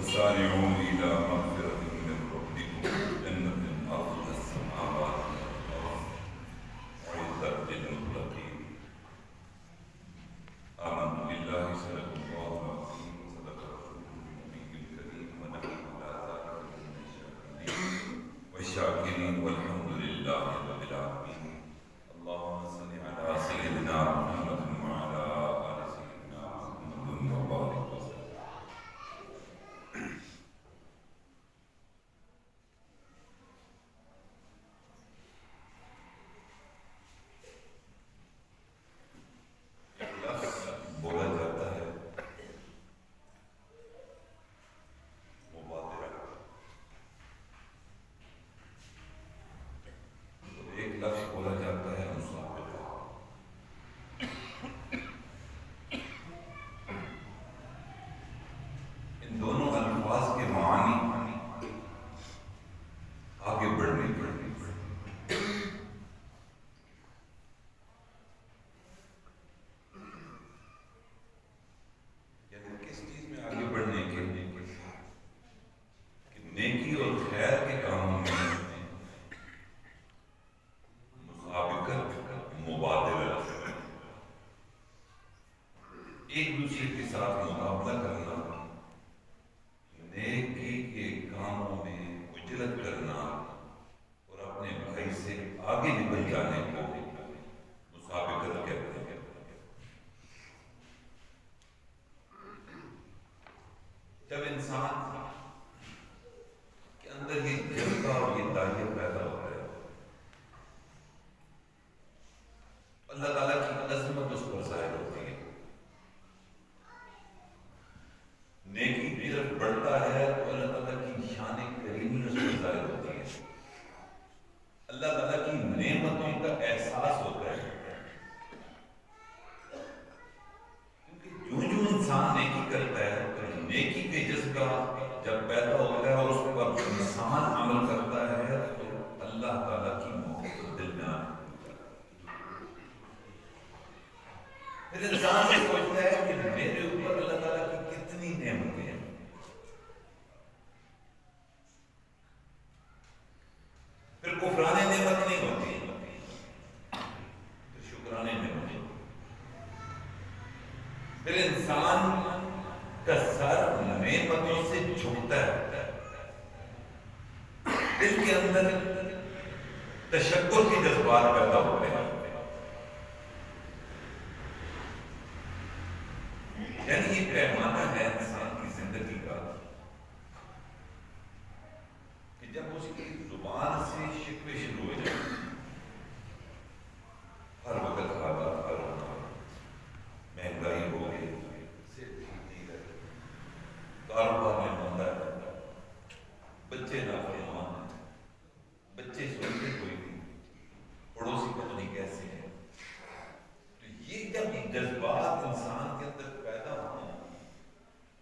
وسارعوا إلى مغفرة من ربكم جنة عرضها السماوات والأرض أعدت للمتقين. آمنت بالله صدق الله العظيم صدق رسوله النبي الكريم ونحن على ذلك من الشاهدين والشاكرين والحمد لله رب العالمين. اللهم صل على سيدنا محمد وعلى آل سيدنا محمد وبارك وسلم. بولا جاتا ہے مبادرہ، ایک لفظ بولا جاتا ہے مسابقہ. ان دونوں الفاظ کے معانی آگے بڑھنے یعنی کس چیز میں آگے بڑھنے کے کہ نیکی اور خیر کے کاموں میں مسابقت، مبادرت، ایک دوسرے کے ساتھ مقابلہ کرنا، نیکی کے کاموں میں اجرت کرنا اور اپنے بھائی سے آگے نکل جانے کو مسابقت کہتے ہیں. جب انسان کے اندر یہ جذبہ اور یہ داعیت پیدا ہوتا ہے، اللہ تعالیٰ کی عظمت اس پر ظاہر ہوتی ہے. نیکی کی طرف بڑھتا ہے تو اللہ تعالیٰ کی شان کریمی اس پر ظاہر ہوتی ہے. اللہ تعالیٰ کی نعمتوں کا احساس ہوتا ہے، کیونکہ جو انسان نیکی کرتا ہے تو نیکی کے جذبہ جب پیدا ہوتا ہے اور اس پر انسان عمل کرتا ہے تو اللہ تعالیٰ کی محبت دل میں آنے لگتی ہے. پھر انسان یہ سوچتا ہے کہ میرے اوپر اللہ تعالیٰ کی کتنی نعمتیں ہیں. پھر کفران نعمت نہیں ہوتی، پھر شکران نعمت. پھر انسان کا سر نعمتوں سے جھکتا ہے، دل کے اندر تشکر کے جذبات پیدا ہوتے ہیں. یعنی یہ پیمانہ ہے انسان کی زندگی کا کہ جب اس کی زبان سے شکوے شروع ہو جائیں، ہر وقت حالات ہر وقت مہنگائی ہو گئی، کاروبار میں مندہ ہے، بچے نافرمان ہیں، بچے سوچتے کوئی نہیں، پڑوسی پتہ نہیں کیسے ہیں. تو یہ جب جذبات انسان کے اندر پیدا ہوں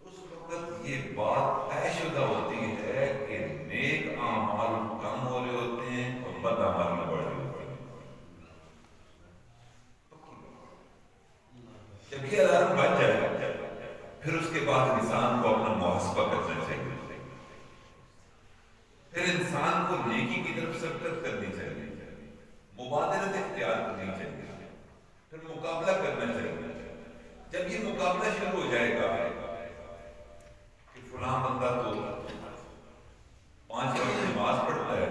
اس وقت یہ بات طے شدہ ہوتی ہے کہ نیک اعمال کم ہو رہے ہوتے ہیں اور بد اعمال میں بڑھ رہے ہوتے ہیں. جب یہ الارم بج جائے پھر اس کے بعد انسان کو اپنا محاسبہ کرنا چاہیے. پھر انسان کو نیکی کی طرف سبقت کرنی چاہیے، مبادرت اختیار کرنی چاہیے، پھر مقابلہ کرنا چاہیے. جب یہ مقابلہ شروع ہو جائے گا کہ فلاں بندہ تو 5 وقت نماز پڑھتا ہے،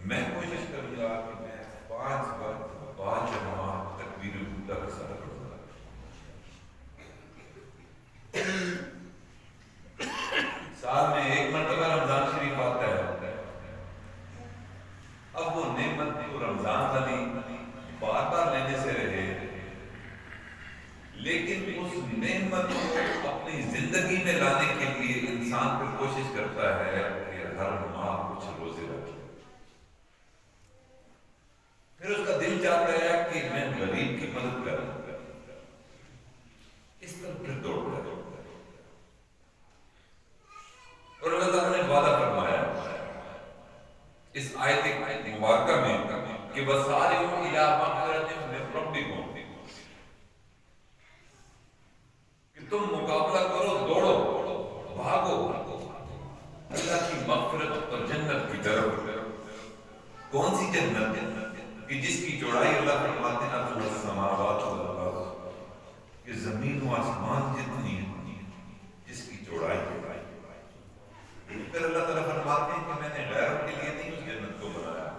میں کوشش کروں گا کہ میں 5 وقت باجماعت تکبیر الاولیٰ کے ساتھ پڑھوں گا. سال میں 1 مرتبہ رمضان شریف آتا ہے، اب وہ نعمت کو رمضان والی بار بار لینے سے رہے، لیکن اس نعمت کو اپنی زندگی میں لانے کے لیے انسان پھر کوشش کرتا ہے کہ ہر ماہ کچھ روزے رکھے. پھر اس کا دل چاہتا ہے کہ میں غریب کی مدد کروں، اس طرح پھر دوڑتا ہے. اور اللہ تعالیٰ نے وعدہ فرمایا اس آیت مبارکہ میں کہ وَسَارِعُوا إِلَىٰ مَغْفِرَةٍ مِّن رَّبِّكُمْ، کہ تم مقابلہ کرو، دوڑو، بھاگو زمین و آسمان جتنی جس کی چوڑائی پھر اللہ تعالیٰ فرماتے ہیں کہ میں نے غیروں کے لیے نہیں اس جنت کو بنایا.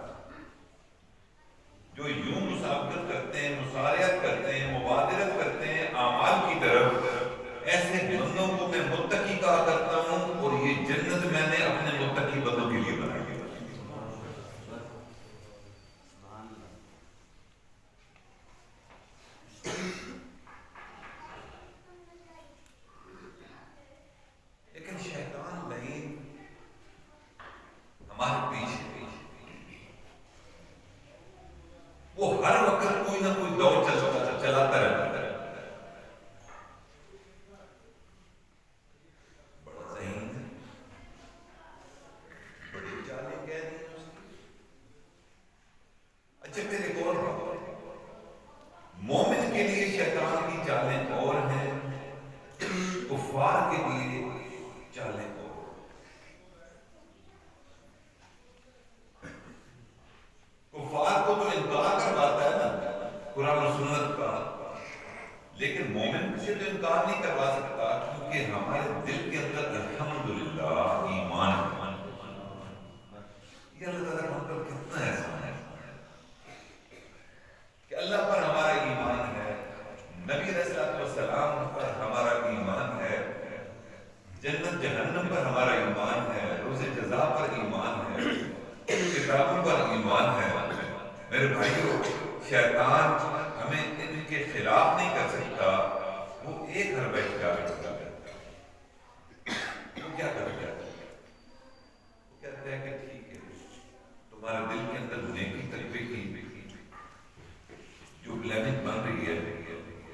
جو یوں مسابقت کرتے ہیں، مسارعت کرتے ہیں، مبادرت کرتے ہیں اعمال کی طرف، ایسے بندوں کو میں متقی کہا کرتا ہوں، اور یہ جنت میں نے اپنے متقی بندوں کے لیے بنائی ہے. لیکن شیطان لعین ہمارے پیچھے وہ ہر وقت کوئی نہ کوئی دور چلاتا رہتا ہے. بڑا ذہین ہے، بڑی چالیں کہہ رہی ہیں اس کی. اچھا پھر ایک اور بات، مومن کے لیے شیطان کی چالیں اور ہیں، کفار کے لیے چالیں اور. کفار کو تو انکار کرواتا ہے نا قرآن و سنت کا، لیکن مومن سے تو انکار نہیں کروا سکتا، کیونکہ ہمارے دل کے اندر الحمدللہ ایمان ہے. یہ اللہ تعالیٰ ہم پر کتنا احسان ہے کہ اللہ پر ہمارا ایمان ہے، نبی علیہ السلام پر ہمارا ایمان ہے، جنت جہنم پر ہمارا ایمان ہے، روز جزا پر ایمان ہے، کتابوں پر ایمان ہے. میرے بھائیوں، شیطان ہمیں ان کے خلاف نہیں کر سکتا. وہ ایک گھر بیٹھ کر وہ کیا کرتا ہے؟ وہ کہتا ہے کہ ٹھیک ہے، تمہارے دل کے اندر نیکی تقوی کی جو پلاننگ بن رہی ہے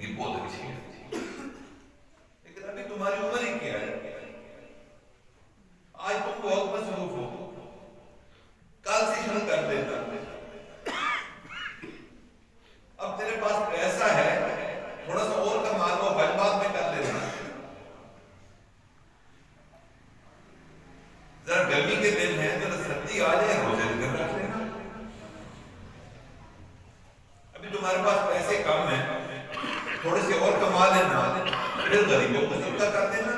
یہ بہت اچھی ہے، لیکن ابھی تمہاری عمر ہی کیا ہے. آج تم بہت مصروف ہو، کل سے شروع کر دیتا. اب تیرے پاس پیسہ ہے، تھوڑا سا اور کما لو، حج بعد میں کر لینا. ذرا گرمی کے دن ہے، ذرا سردی آ جائے، روزے کر رکھ لینا. ابھی تمہارے پاس پیسے کم ہیں، تھوڑے سے اور کما لینا، پھر غریبوں کو صدقہ کر دینا.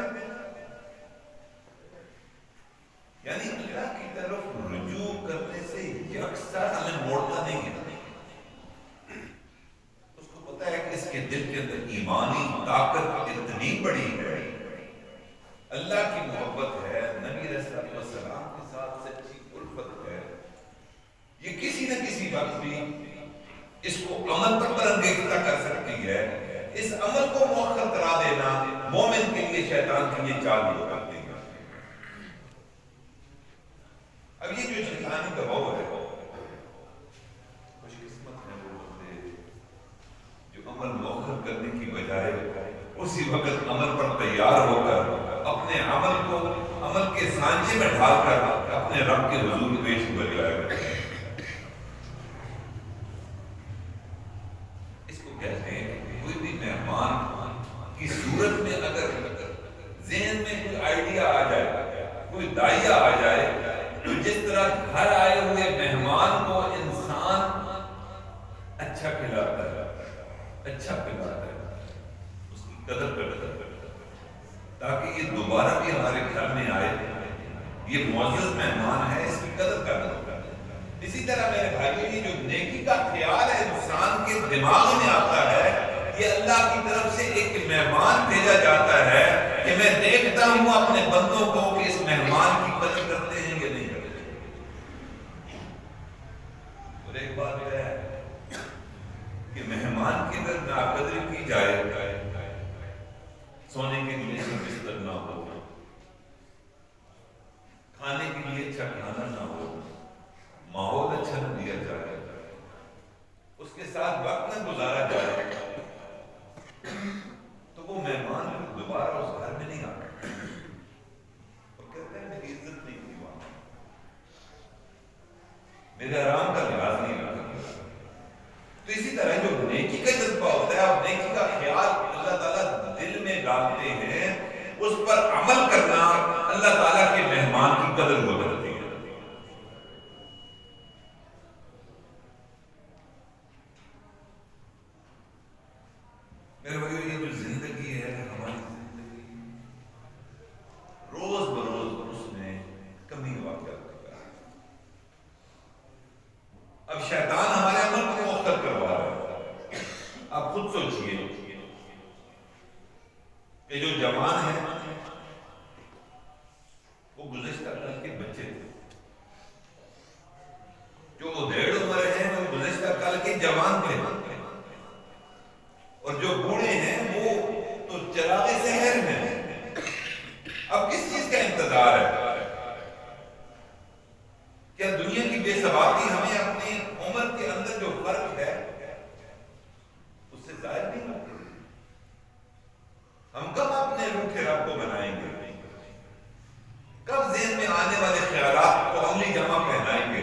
یعنی اللہ کی طرف رجوع کرنے سے یکساں ہمیں موڑنا نہیں ہے. اس کو پتا ہے کہ اس کے دل کے اندر ایمانی طاقت اتنی بڑی ہے، اللہ کی محبت ہے، نبی علیہ السلام کے ساتھ سچی الفت ہے. یہ کسی نہ کسی وقت بھی اس کو عمل پر برانگیختہ کر سکتی ہے. اس عمل کو مؤخر کرا دینا مومن کے لیے شیطان کی یہ چال بھی کرتی ہے. اب یہ جو شیطانی دباؤ ہے، خوش قسمت ہے وہ بندے جو عمل مؤخر کرنے کی بجائے اسی وقت عمل پر تیار ہو کر اپنے عمل کو عمل کے سانچے میں ڈھال کر اپنے رب کے حضور پیش کر جائے. اس کو کہتے ہیں کوئی بھی مہمان کی صورت میں اگر ذہن میں کوئی آئیڈیا آ جائے، کوئی دائیا آ جائے، تو جس طرح گھر آئے ہوئے مہمان کو انسان اچھا کھلاتا ہے، اچھا پلاتا ہے، اس کی قدر کرتا ہے تاکہ یہ دوبارہ بھی ہمارے گھر میں آئے. یہ معزز مہمان ہے، اس کی قدر کرنا. اسی طرح میرے بھائیوں، یہ جو نیکی کا خیال ہے انسان کے دماغ میں آتا ہے، یہ اللہ کی طرف سے ایک مہمان بھیجا جاتا ہے کہ میں دیکھتا ہوں اپنے بندوں کو کہ اس مہمان کی قدر کرتے ہیں یا نہیں کرتے. اور ایک بات ہے کہ مہمان کی اگر ناقدری کی جائے، سونے کے لیے بستر نہ ہو، کھانے کے لیے اچھا کھانا نہ ہو، ماحول اچھا نہ دیا جائے، اس کے ساتھ وقت نہ گزارا جائے، تو وہ مہمان دوبارہ اس گھر میں نہیں آتا. اور کہتے ہیں میری عزت نہیں کی وہاں، میرے آرام کا لحاظ نہیں رکھا. تو اسی طرح جو نیکی کا جذبہ ہوتا ہے، اور نیکی کا خیال اللہ تعالیٰ دل میں ڈالتے ہیں، اس پر عمل کرنا اللہ تعالیٰ کے مہمان کی قدر ہو جاتی ہے. میرے بھائیو، یہ جو زندگی اب کس چیز کا انتظار ہے؟ کیا دنیا کی بے ثباتی ہمیں اپنی عمر کے اندر جو فرق ہے اس سے ظاہر نہیں ہوتی؟ ہم کب اپنے روح کے رب کو بنائیں گے؟ کب ذہن میں آنے والے خیالات کو عملی جمع پہنائیں گے؟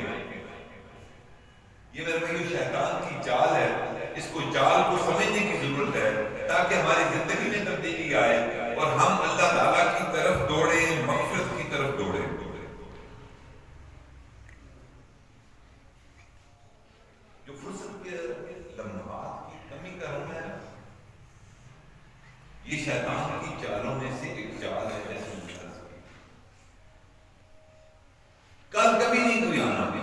یہ میرے بھائیو شیطان کی چال ہے. اس کو چال کو سمجھنے کی ضرورت ہے تاکہ ہماری زندگی میں تبدیلی آئے اور ہم اللہ تعالیٰ کی طرف دوڑیں، مغفرت کی طرف دوڑیں. جو فرصت کے لمحات کی کمی کا ہونا ہے یہ شیطان کی چالوں میں سے ایک چال ہے. جیسے کل کبھی نہیں کوئی آنا بھی.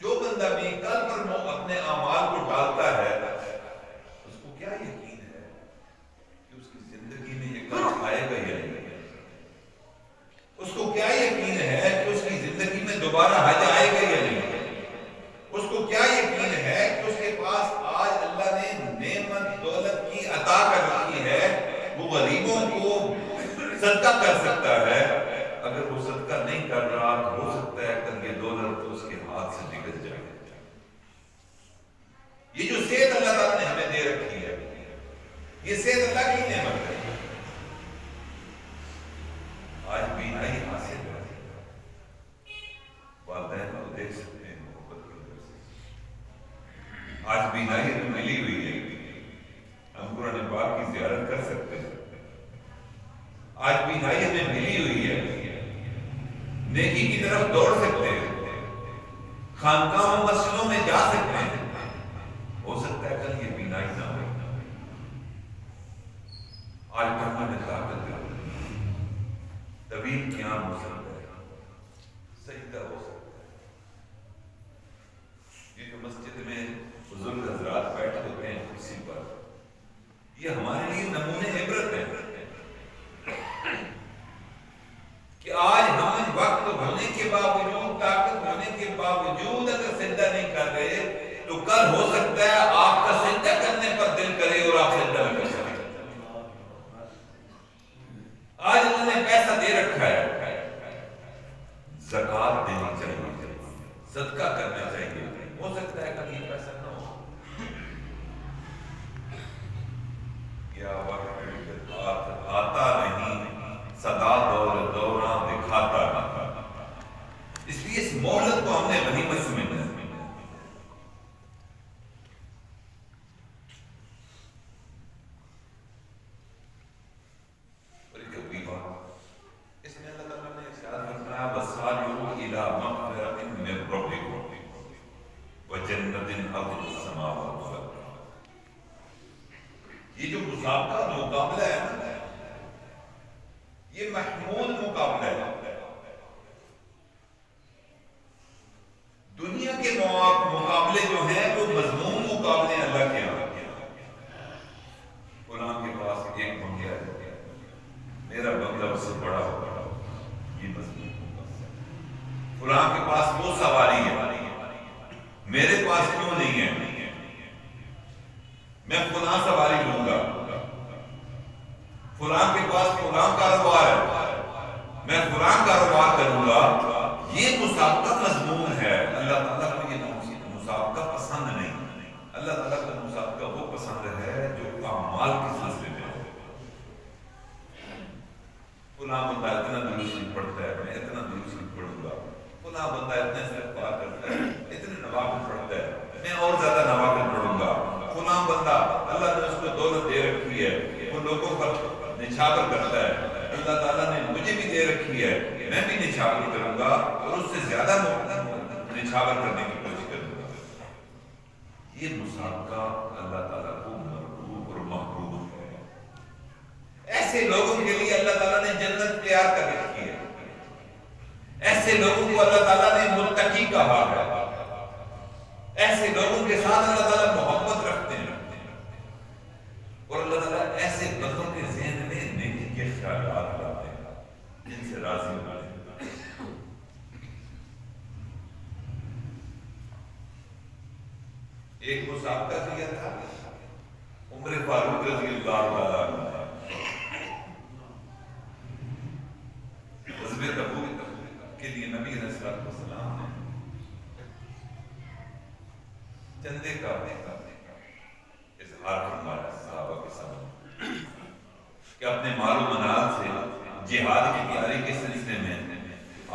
جو بندہ بھی کل پر اپنے اعمال کو ڈالتا ہے اس کو کیا یقین ہے کہ اس کی زندگی میں یہ کل آئے گا یا نہیں؟ اس کو کیا یقین ہے کہ اس کی زندگی میں دوبارہ حج آئے گا یا نہیں؟ اس کو کیا یقین ہے کہ اس کے پاس آج اللہ نے نعمت دولت کی عطا کر رکھی ہے، وہ غریبوں کو صدقہ کر سکتا ہے؟ اگر وہ صدقہ نہیں کر رہا تو ہو سکتا ہے کہ یہ دولت تو اس کے ہاتھ سے نکل جائے. یہ جو صحت اللہ تعالیٰ نے ہمیں دے رکھی ہے یہ صحت اللہ کی نعمت ہے. آج بینائی حاصل ہے، والدین کو دیکھ سکتے ہیں محبت کی وجہ سے. آج بینائی ہمیں ملی ہوئی ہے، ہم قرآن پاک کی زیارت کر سکتے ہیں. آج بینائی ہمیں ملی ہوئی ہے، نیکی کی طرف دوڑ سکتے ہیں، خانقاہوں مسجدوں میں جا سکتے ہیں. ہو سکتا ہے کل یہ بینائی نہ ہو. آج ٹانگوں میں طاقت ہے، طویل قیام ہو سکتا ہے، سجدہ ہو سکتا ہے. یہ جو مسجد میں بزرگ حضرات بیٹھے ہوتے ہیں کرسی پر، یہ ہمارے لیے نمونے عبرت ہے کہ آج ہم وقت ہونے کے باوجود، طاقت ہونے کے باوجود اگر سجدہ نہیں کر رہے تو کل ہو سکتا ہے آپ کا سجدہ کرنے پر دل کرے اور آپ سجدہ نہ کر سکیں. آج اللہ نے پیسہ دے رکھا ہے، زکوٰۃ دینی چاہیے، صدقہ کرنا چاہیے. ہو سکتا ہے کبھی پیسہ نہ ہو. کیا وقت ہاتھ آتا نہیں، صدا دور دوران دکھاتا نہیں. اس لیے اس مہلت کو ہم نے غنیمت سمجھنا ہے. اور ایک اگلی بات اس میں اللہ تعالیٰ نے ارشاد فرمایا وَسَارِعُوا إِلَىٰ مَغْفِرَةٍ مِّن رَّبِّكُمْ وَجَنَّةٍ عَرْضُهَا السَّمَاوَاتُ وَالْأَرْضُ. یہ جو مسابقہ مقابلہ ہے نا، یہ محمود مقابلہ ہے. دنیا کے مقابلے جو ہیں وہ مضمون مقابلے اللہ کے یہاں. فلاں کے پاس ایک بنگلہ ہے، میرا بنگلہ اس سے بڑا ہوگا، یہ مضمون مقابلہ. فلاں کے پاس وہ سواری ہے، میرے پاس کیوں نہیں ہے؟ میں فلاں سواری لوں گا. فلاں کے پاس فلاں کاروبار ہے، میں فلاں کاروبار کروں گا. یہ مسابقہ مضمون ہے. اللہ تعالیٰ کو یہ مسابقہ پسند نہیں. اللہ تعالیٰ کا مسابقہ وہ پسند ہے جو اعمال کے سلسلے میں ہو. فلاں بندہ اتنا درود پڑھتا ہے، میں اتنا درود پڑھوں گا. فلاں بندہ اتنا استغفار کرتا ہے، اتنے نوافل پڑھتا ہے، میں اور زیادہ نوافل پڑھوں گا. فلاں بندہ اللہ نے اس کو دولت دے رکھی ہے، وہ لوگوں پر نچھاور کرتا ہے. اللہ تعالیٰ نے مجھے بھی دے رکھی ہے، میں بھی نچھاور کروں گا اور اس سے زیادہ نچھاور کرنے کی کوشش کروں گا. یہ مسابقہ اللہ تعالیٰ کو مرغوب اور محبوب ہے. ایسے لوگوں کے لیے اللہ تعالیٰ نے جنت تیار کر رکھی ہے. ایسے لوگوں کو اللہ تعالیٰ نے متقی کہا ہے. ایسے لوگوں کے ساتھ اللہ تعالیٰ محبت رکھتے ہیں اور اللہ تعالیٰ ایسے بندوں کے ذہن میں نیکی کے خیالات لاتے ہیں جن سے راضی ہوتے ہیں. ایک مسابقہ کیا تھا عمر فاروق رضی اللہ عنہ. چندے کا اظہار فرمایا صحابہ کے سامنے کہ اپنے مال و منال سے جہاد کی تیاری کے سلسلے میں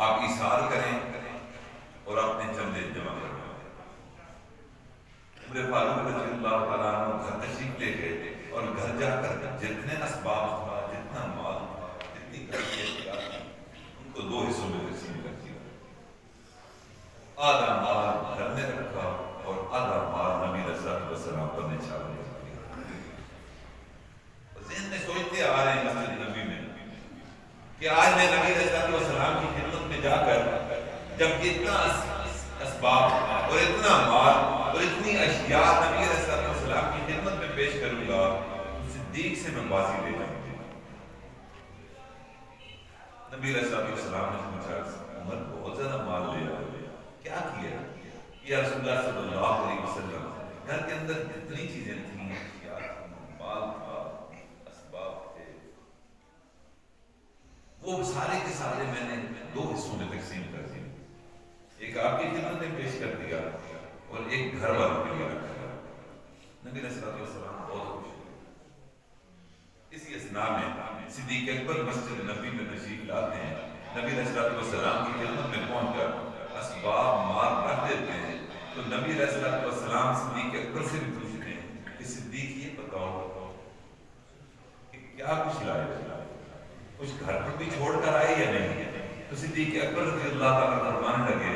آپ ایثار کریں اور اپنے چندے جمع کریں۔ عمر فاروق رضی اللہ تعالیٰ عنہ گھر تشریف لے گئے اور گھر جا کر جتنے اسباب تھا، جتنا مال تھا، جتنی گھر کی احتیاط تھی، ان کو دو حصوں میں تقسیم کر دیا۔ آدھا مال گھر میں رکھا اور آدھا مال نبی علیہ السلام پر نچھاور کر دیا۔ ذہن میں سوچتے آ رہے ہیں مسجد نبی میں کہ آج میں نبی علیہ السلام کی خدمت میں جا کر جب اتنا اسباب اور اتنا مال اور اتنی اشیاء نبی علیہ السلام کی خدمت میں پیش کروں گا تو صدیق سے میں بازی لے جاؤں گا۔ نبی علیہ السلام نے پوچھا عمر بہت زیادہ مال لے آئے، کیا کیا؟ یا رسول اللہ صلی اللہ علیہ وسلم گھر کے اندر جتنی چیزیں تھیں، اشیاء تھیں، مال تھا، اسباب تھے، وہ سارے کے سارے میں نے دو حصوں میں تقسیم کر دی، ایک آپ کی خدمت میں پیش کر دیا اور ایک گھر والوں کے لیے رکھا۔ نبی علیہ السلام بہت خوش ہوئے۔ اسی اثناء میں صدیق اکبر مسجد نبی میں تشریف لاتے ہیں۔ نبی علیہ السلام کی خدمت میں پہنچ کر اسباب مال رکھ دیتے ہیں تو نبی علیہ السلام صدیق اکبر سے بھی پوچھتے ہیں کہ صدیق یہ بتاؤ کہ کیا کچھ لائے، کچھ گھر پر بھی چھوڑ کر آئے یا نہیں؟ تو صدیق اکبر رضی اللہ تعالیٰ فرمانے لگے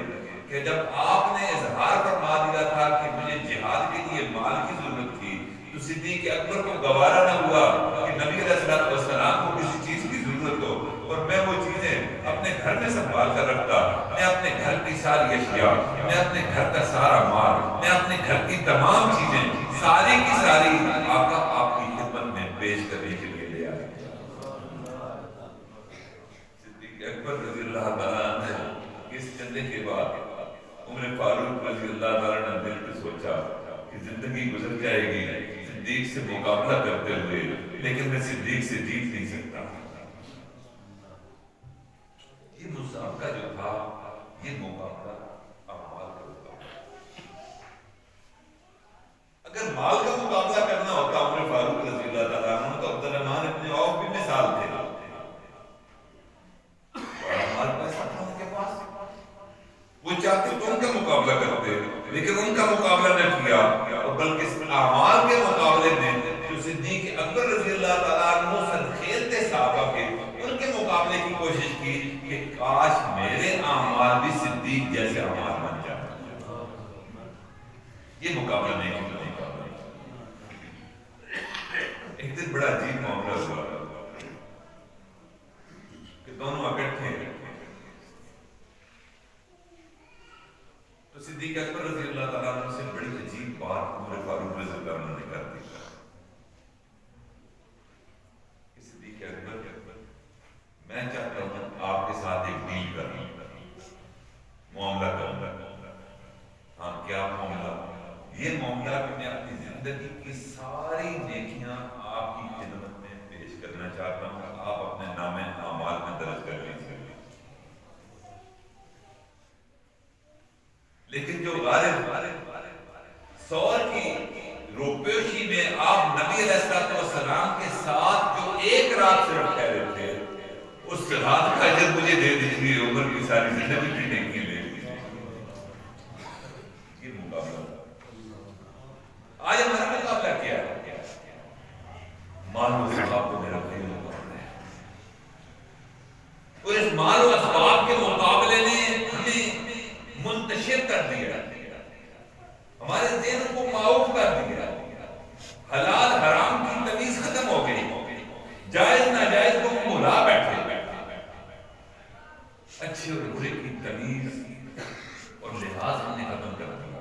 کہ جب آپ نے اظہار فرما دیا تھا کہ مجھے جہاد کے لیے مال کی ضرورت تھی تو صدیق اکبر کو گوارا نہ ہوا کہ نبی علیہ السلام کو کسی چیز کی ضرورت ہو اور میں وہ چیزیں اپنے گھر میں سنبھال کر رکھتا، میں اپنے گھر کی ساری اشیاء، میں اپنے گھر کا سارا مال، میں اپنے گھر کی تمام چیزیں ساری کی ساری آقا آپ کی خدمت میں پیش کرنے کے لیے لے آئے۔ صدیق اکبر رضی اللہ تعالیٰ عنہ اس چندے کے بعد عمر فاروق رضی اللہ تعالیٰ نے دل میں سوچا کہ زندگی گزر جائے گی صدیق سے مقابلہ کرتے ہوئے، لیکن میں صدیق سے جیت نہیں سکتا۔ یہ مسابقہ جو تھا یہ مقابلہ اعمال کا ہوتا۔ اگر مال کا مقابلہ کرنا ہوتا عمر فاروق رضی اللہ تعالیٰ عنہ تو عبد الرحمن ابن عوف بھی مثال تھے، بڑا مال پیسہ تھا ان کے پاس، وہ چاہتے تو ان کا مقابلہ کرتے لیکن ان کا مقابلہ نہ کیا، اور بلکہ اس اعمال کے مقابلے میں جو صدیق اکبر رضی اللہ تعالیٰ عنہ سر کھیلتے صحابہ کے ان کے مقابلے کی کوشش کی کہ کاش میرے اعمال بھی صدیق جیسے اعمال بن جائے۔ یہ مقابلہ نہیں کیا۔ ایک دن بڑا عجیب معاملہ ہوا کہ دونوں اکٹھے تو صدیق اکبر رضی اللہ تعالیٰ عنہ سے بڑی عجیب بات عمر فاروق رضی اللہ عنہ نے کر دی کہ صدیق اکبر میں چاہتا ہوں آپ کے ساتھ ایک ڈیل کروں، معاملہ کروں۔ ہاں کیا معاملہ؟ یہ معاملہ کہ میں اپنی زندگی کی ساری نیکیاں آپ کی خدمت میں پیش کرنا چاہتا ہوں، آپ اپنے نام اعمال میں درج کر لیجیے، لیکن جو غالب سور کی روپیوشی میں آپ نبی علیہ السلام کے ساتھ جو ایک رات صرف ٹھہرے تھے اس رات کا اجر مجھے دے دیجیے، عمر کی ساری زندگی کی نیکی لے لیجیے۔ یہ مقابلہ آج ہمارا مقابلہ کیا ہے؟ مال و اسباب کو میرا بھائی مقابلہ ہے، اور اس مال و اسباب کے مقابلے نے ہمیں منتشر کر دیا، ہمارے ذہن کو معاف کر دیا، حلال حرام کی تمیز ختم ہو گئی، جائز ناجائز کو بھلا بیٹھے، اچھے اور برے کی تمیز اور لحاظ ہم نے ختم کر دیا۔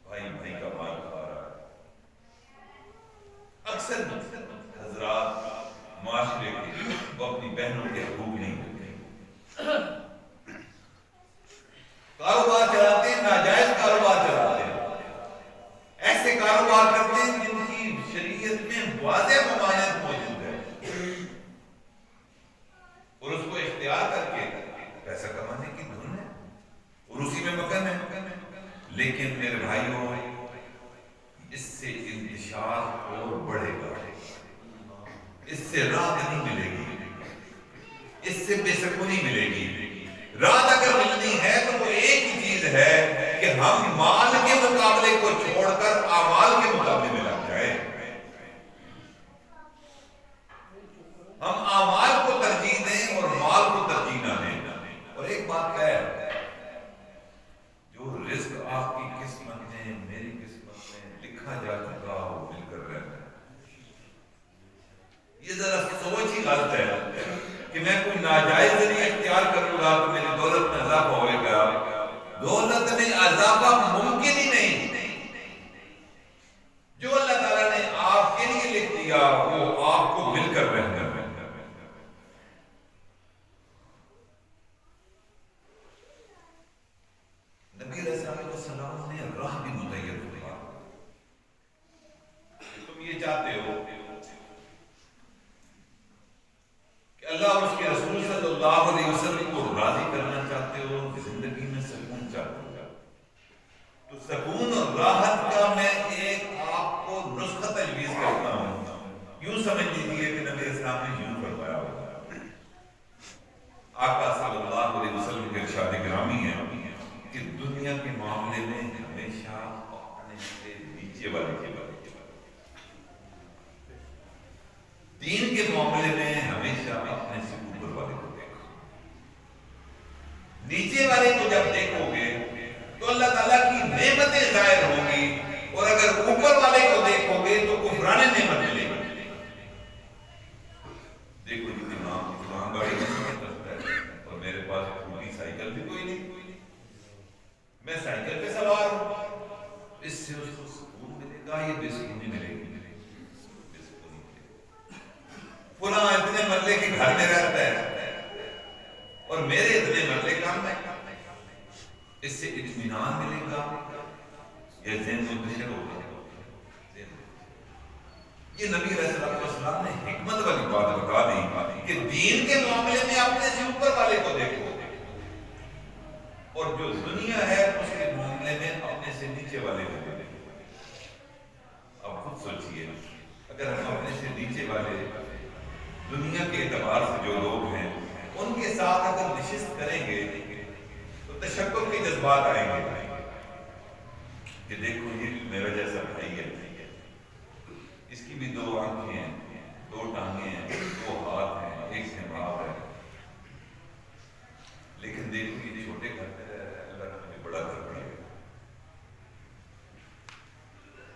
بھائی بھائی کا مال کھا رہا ہے۔ اکثر حضرات معاشرے کے وہ اپنی بہنوں کے حقوق نہیں دیتے، کاروبار چلاتے ہیں، ناجائز کاروبار چلاتے ہیں، ایسے کاروبار کرتے ہیں جن کی شریعت میں واضح ممانعت موجود ہے، اور اس کو اختیار کر کے پیسہ کمانے کی دھن ہے اور اسی میں مگن ہے۔ لیکن میرے بھائیوں راحت نہیں ملے گی، اس سے بے سکونی ملے گی۔ راحت اگر ملنی ہے تو وہ ایک ہی چیز ہے کہ ہم مال کے مقابلے کو چھوڑ کر اعمال کے مقابلے میں لگ جائیں، ہم اعمال کو ترجیح دیں اور مال کو ترجیح نہ دیں۔ اور ایک بات ہے، جو رزق آپ کی قسمت میں، میری قسمت میں لکھا جا چکا وہ مل کر رہتا ہے۔ یہ ذرا سوچ ہی غلط ہے کہ میں کوئی ناجائز ذریعہ اختیار کروں گا تو میری دولت میں اضافہ ہوئے گا۔ دولت میں اضافہ ممکن ہی نہیں، جو اللہ تعالیٰ نے آپ کے لیے لکھ دیا وہ آپ کو مل کر رہنا ہے۔ نبی علیہ السلام نے راہ بھی متعین کیا، تم یہ چاہتے ہو کہ اللہ اور اس کے رسول صلی اللہ علیہ وسلم کو راضی کرنا چاہتے ہو، زندگی میں سکون چاہتے ہو، تو سکون اور راحت کا میں ایک آپ کو نسخہ تجویز کرتا ہوں۔ یوں سمجھ لیجیے کہ نبی اسلام نے یوں فرمایا ہوگا، آقا صلی اللہ علیہ وسلم کے ارشاد گرامی ہے کہ دنیا کے معاملے میں ہمیشہ اپنے سے نیچے والے کے بارے، دین کے معاملے میں ہمیشہ اپنے سے اوپر والے کو دیکھو۔ نیچے والے کو جب دیکھو گے تو اللہ تعالیٰ کی نعمتیں ظاہر ہوں گی، اور اگر اوپر والے کو دیکھو گے تو کفران نعمت ملے گی۔ دیکھو جی، امام گاڑی میں سفر کرتا ہے اور میرے پاس پوری سائیکل بھی کوئی نہیں، میں سائیکل پہ سوار ہوں، اس سے اس کو سکون ملے گا، یہ بے سکونی ملے گی؟ فلاں اتنے مرلے کے گھر میں رہتا ہے اور میرے اتنے مرلے کام ہے، اس سے اطمینان ملے گا یا ذہن منتشر ہوگا؟ یہ نبی علیہ السلام نے حکمت والی بات بتا دی کہ دین کے معاملے میں اپنے سے اوپر والے کو دیکھو، اور جو دنیا ہے اس کے معاملے میں اپنے سے نیچے والے کو دیکھو۔ اب خود سوچئے، اگر ہم اپنے سے نیچے والے دنیا کے اعتبار سے جو لوگ ہیں ان کے ساتھ اگر نشست کریں گے تو تشکر کے جذبات آئیں گے کہ دیکھو یہ میرا جیسا بھائی ہے، اس کی بھی 2 آنکھیں ہیں، 2 ٹانگیں ہیں، 2 ہاتھ ہیں، 1 دماغ ہے، لیکن دیکھو یہ چھوٹے گھر میں رہ رہا ہے، اللہ نے ہمیں بڑا گھر بنایا۔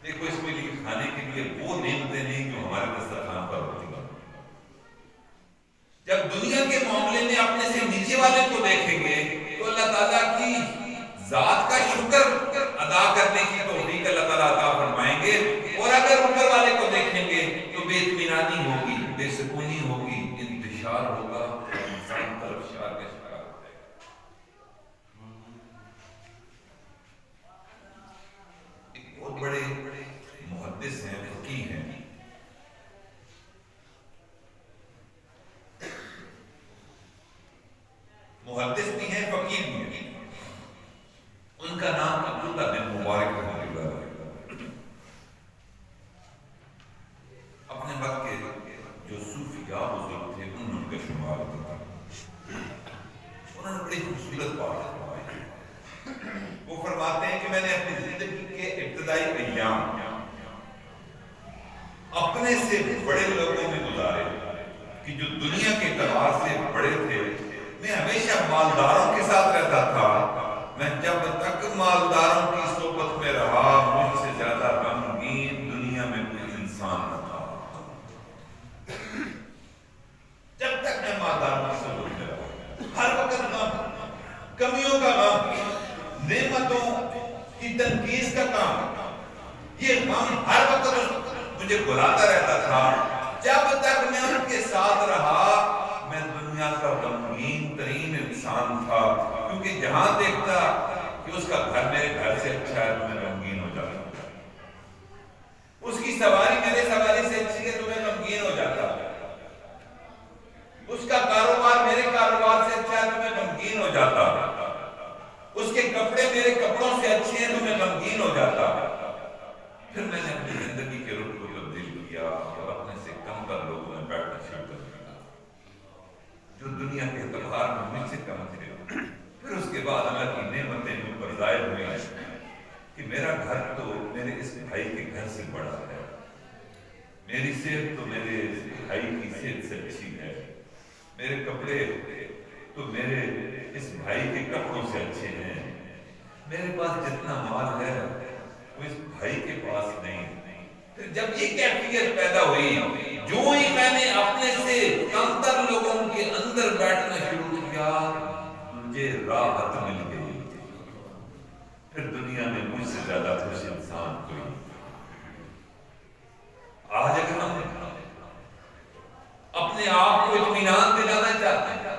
دیکھو اس کے لیے کھانے کے لیے وہ نعمتیں نہیں جو ہمارے دسترخوان پر ہوتی ہیں۔ جب دنیا کے معاملے میں اپنے سے نیچے والے کو دیکھیں گے تو اللہ تعالیٰ کی ذات کا شکر ادا کرنے کی توفیق اللہ تعالیٰ عطا فرمائیں گے، اور اگر اوپر والے کو دیکھیں گے تو بے اطمینانی ہوگی، بے سکونی ہوگی، انتشار ہوگا، انسان طرفشار کا شکار ہوگا۔ ایک بہت بڑے محدث ہیں، فقیہ ہیں، محدث بھی ہیں، فقیہ بھی ہیں، ان کا نام عبداللہ بن مبارک رحمۃ اللہ علیہ۔ اپنے وقت کے جو صوفیاء بزرگ تھے ان کا شمار ہوتا تھا۔ انہوں نے بڑی خوبصورت بات فرمائی، وہ فرماتے ہیں کہ میں نے اپنی زندگی کے ابتدائی ایام اپنے سے بڑے لوگوں میں گزارے کہ جو دنیا کے اعتبار سے بڑے تھے۔ میں ہمیشہ مالداروں کے ساتھ رہتا تھا، میں جب تک مالداروں کی صحبت میں رہا مجھ سے زیادہ غمگین دنیا میں کوئی انسان نہ تھا۔ جب تک میں مالداروں کی صحبت میں رہا، ہر وقت غم، کمیوں کا غم، نعمتوں کی تنقیص کا کام، یہ غم ہر وقت مجھے بلاتا رہتا تھا۔ جب تک میں ان کے ساتھ رہا میں دنیا کا غمگین ترین انسان تھا، کیونکہ جہاں دیکھتا کہ اس کا گھر میرے گھر سے اچھا ہے تو میں غمگین ہو جاتا، اس کی سواری میرے سواری سے اچھی ہے تو میں غمگین ہو جاتا، اس کا کاروبار میرے کاروبار سے اچھا ہے تو میں غمگین ہو جاتا، اس کے کپڑے میرے کپڑوں سے اچھے ہیں تو میں غمگین ہو جاتا۔ پھر میں نے اپنی زندگی کے رخ کو تبدیل کیا اور اپنے سے کم تر لوگوں میں بیٹھنا شروع کر دیا۔ صحت تو میرے بھائی کی صحت سے اچھی ہے، میرے کپڑے تو میرے اس بھائی کے کپڑوں سے اچھے ہیں، میرے پاس جتنا مال ہے وہ اس بھائی کے پاس نہیں۔ پھر جب یہ کیفیت پیدا ہوئی، جو ہی میں نے اپنے سے کمتر لوگوں کے اندر بیٹھنا شروع کیا، مجھے راحت مل گئی۔ پھر دنیا میں مجھ سے زیادہ خوش انسان کوئی نہیں۔ آج اگر ہم اپنے آپ کو اطمینان دلانا چاہتے ہیں،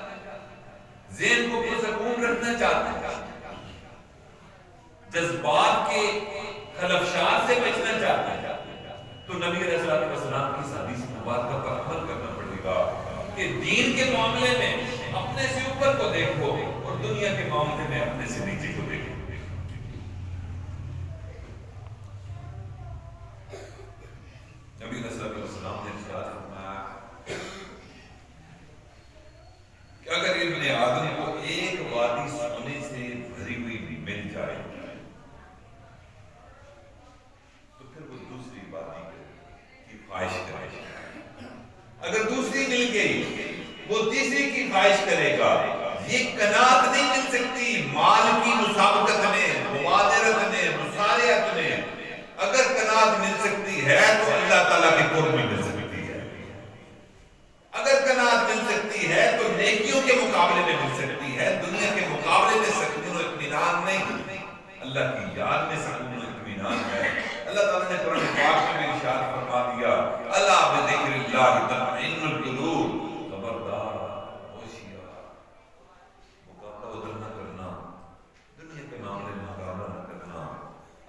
ذہن کو پرسکون رکھنا چاہتے ہیں، جذبات کے خلفشات سے بچنا چاہتے ہیں، تو نبی علیہ السلام کی حدیث مبارکہ پر عمل کرنا پڑے گا کہ دین کے معاملے میں اپنے سے اوپر کو دیکھو اور دنیا کے معاملے میں اپنے سے نیچے کو دیکھو۔ نبی علیہ السلام نے ارشاد فرمایا کہ اگر ابن آدم کو ایک وادی سونے سے بھری ہوئی مل جائے تو پھر وہ دوسری وادی کی خواہش کرے، اگر دوسری مل گئی وہ تیسری کی خواہش کرے گا۔ یہ قناعت نہیں مل سکتی مال کی مسابقت میں، مبادرت میں، مسارعت میں۔ اگر قناعت مل سکتی ہے تو اللہ تعالیٰ کے قرب میں مل سکتی ہے، اگر قناعت مل سکتی ہے تو نیکیوں کے مقابلے میں مل سکتی ہے، دنیا کے مقابلے میں سکون و اطمینان نہیں، اللہ کی یاد میں سکون و اطمینان ہے۔ اللہ تعالیٰ نے قرآن پاک میں ارشاد فرما دیا، الا بذکر اللہ تطمئن القلوب، خبردار ہوشیار، مقابلہ ادھر نہ کرنا، دنیا کے معاملے میں مقابلہ نہ کرنا۔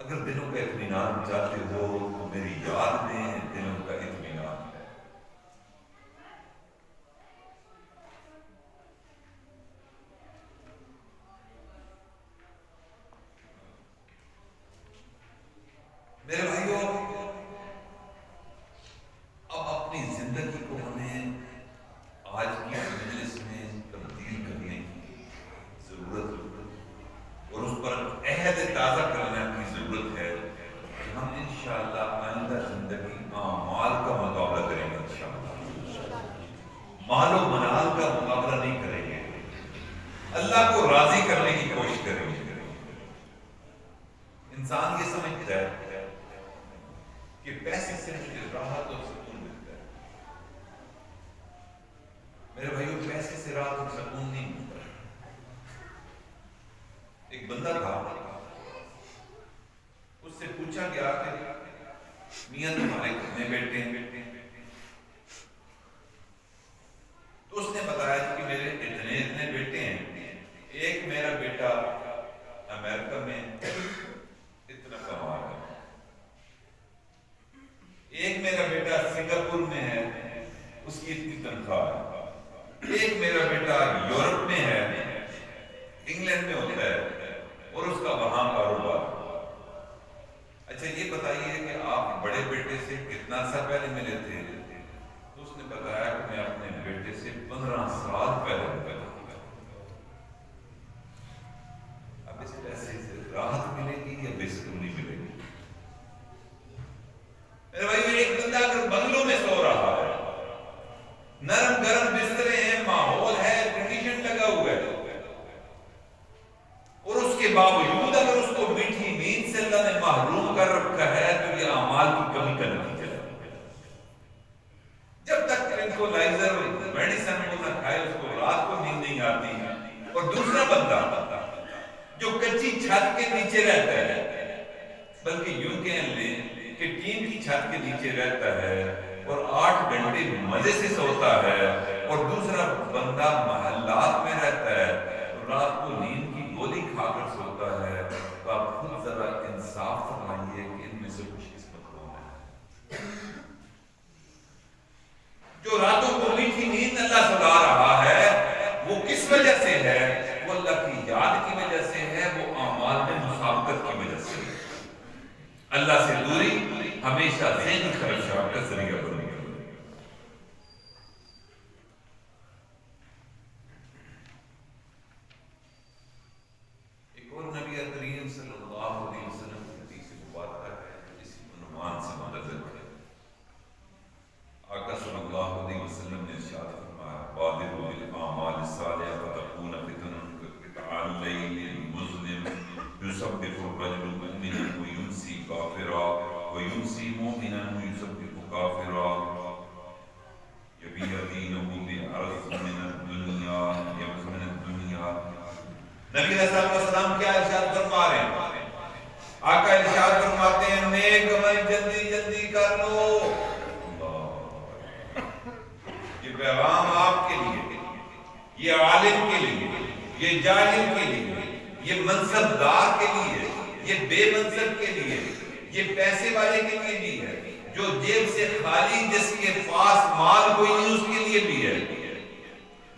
اگر دلوں کا اطمینان چاہتے ہو تو میری یاد میں دلوں کا اطمینان ہے۔ میرے بھائیوں، اب اپنی زندگی کو ہمیں آج کی مجلس میں تبدیل کرنے کی ضرورت اور اس پر عہد تازہ کرنے کی ضرورت ہے کہ ہم انشاءاللہ آئندہ زندگی اعمال کا مقابلہ کریں گے۔ انشاءاللہ مال و منال کا مقابلہ نہیں کریں گے، اللہ کو راضی کرنے کی کوشش کریں گے۔ انسان یہ سمجھتا ہے کہ پیسے سے مجھے راحت اور سکون ملتا ہے۔ میرے بھائیوں، پیسے سے راحت اور سکون نہیں ملتا۔ ایک بندہ تھا، اس سے پوچھا گیا کہ میاں تمہارے کتنے بیٹے ہیں؟ تو اس نے بتایا کہ میرے اتنے بیٹے ہیں، ایک میرا بیٹا امریکہ میں اتنا کما رہا ہے، ایک میرا بیٹا سنگاپور میں ہے، اس کی اتنی تنخواہ ہے، ایک میرا بیٹا یورپ میں ہے، انگلینڈ میں ہوتا ہے اور اس کا وہاں کاروبار۔ اچھا یہ بتائیے کہ آپ بڑے بیٹے سے کتنا عرصہ پہلے ملے تھے؟ تو اس نے بتایا کہ میں اپنے بیٹے سے 15 سال پہلے ملا۔ اب اس پیسے سے راحت ملے گی یا بے سکونی ملے گی؟ میرے بھائی، ایک بندہ اگر بنگلوں میں سو رہا ہے، نرم گرم بسترے ہیں، ماحول ہے، کنڈیشن لگا ہوا ہے، اور اس کے باوجود اگر اس کو میٹھی نیند سے اللہ نے محروم کر رکھا ہے تو یہ اعمال کی کمی کا نتیجہ ہے۔ جب تک ٹرنکولائزر میڈیسن کو نہ کھائے اس کو رات کو نیند نہیں آتی۔ اور دوسرا بندہ جو کچی چھت کے نیچے رہتا ہے، بلکہ یوں کہہ لیں کہ ٹین کی چھت کے نیچے رہتا ہے اور 8 گھنٹے مزے سے سوتا ہے، اور دوسرا بندہ محلات میں رہتا ہے، رات کو نیند کی گولی کھا کر سوتا ہے، تو آپ خود ذرا انصاف فرمائیے کہ ان میں سے خوش قسمت کون ہے؟ جو راتوں کو میٹھی نیند اللہ سلا رہا ہے وہ کس وجہ سے ہے؟ وہ اللہ کی یاد کی وجہ سے ہے، وہ اعمال میں مسابقت کی وجہ سے ہے۔ اللہ سے دوری ہمیشہ ذہنی خرابات کا ذریعہ بنے گی۔ ایک اور نبی کریم صلی اللہ علیہ وسلم کی حدیث مبارکہ ہے، اسی عنوان سے مدد ہے۔ نبی علیہ السلام کیا ارشاد فرما رہے ہیں؟ آقا ارشاد فرماتے ہیں نیک عمل جلدی جلدی کر لو. یہ پیغام آپ کے لیے، یہ عالم کے لیے، یہ جاہل کے لیے، یہ منصب دار کے لیے، یہ بے منصب کے لیے، یہ پیسے والے کے لیے بھی ہے، جو جیب سے خالی جس کے پاس مال کوئی نہیں اس کے لیے بھی ہے،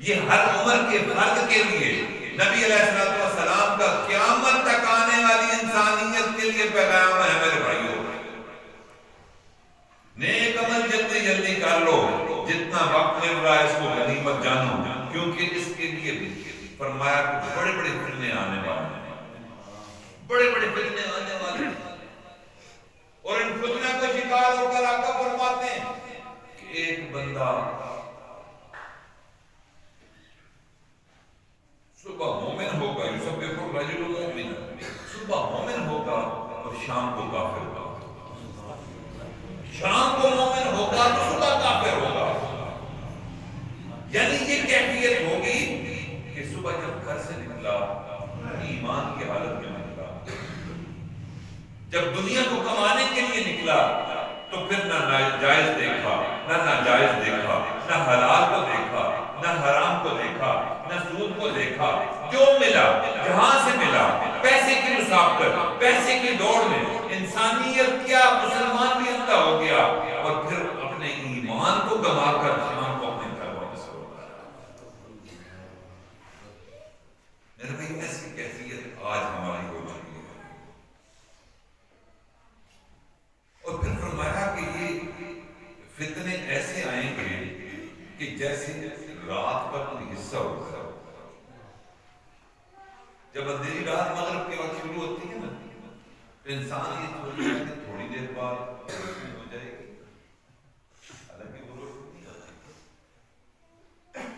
یہ ہر عمر کے فرد کے لیے. نبی علیہ السلام کا قیامت تک آنے والی انسانیت کے لیے پیغام ہے میرے بھائیوں. نیک عمل جلدی جلدی کر لو، جتنا وقت مل رہا ہے اس کو غنیمت جانو، کیونکہ اس کے لیے بھی فرمایا کہ بڑے بڑے فتنے آنے والے ہیں، بڑے بڑے فتنے آنے والے ہیں. اور ان فتنوں کو شکار ہو کر آقا فرماتے ہیں کہ ایک بندہ صبح مومن ہوگا، یصبح الرجل مؤمنا، صبح مومن ہوگا اور شام کو کافر ہوگا، شام کو مومن ہوگا تو صبح کافر ہوگا. یعنی یہ کیفیت ہوگی کہ صبح جب گھر سے نکلا ایمان کی حالت میں نکلا، جب دنیا کو کمانے کے لیے نکلا تو پھر نہ جائز دیکھا، نہ ناجائز دیکھا، نہ حلال کو دیکھا، نہ حرام کو دیکھا، نہ سود کو دیکھا. جو ملا جہاں سے ملا، پیسے کی مسابقت، پیسے کی دوڑ میں انسانیت کیا مسلمان بھی اندھا ہو گیا اور پھر اپنے ایمان کو گوا کر شام کو اپنے گھر واپس ہو گیا. میرے بھائی ایسی کیفیت آج ہماری ہو چکی ہے. اور پھر فرمایا کہ یہ فتنے ایسے آئیں گے کہ جیسے رات کا کوئی حصہ ہوتا ہے، جب اندھیری رات مغرب کے وقت شروع ہوتی ہے نا تو انسان یہ سوچتا ہے کہ تھوڑی دیر بعد روشنی ہو جائے گی، حالانکہ وہ روشنی نہیں آتی،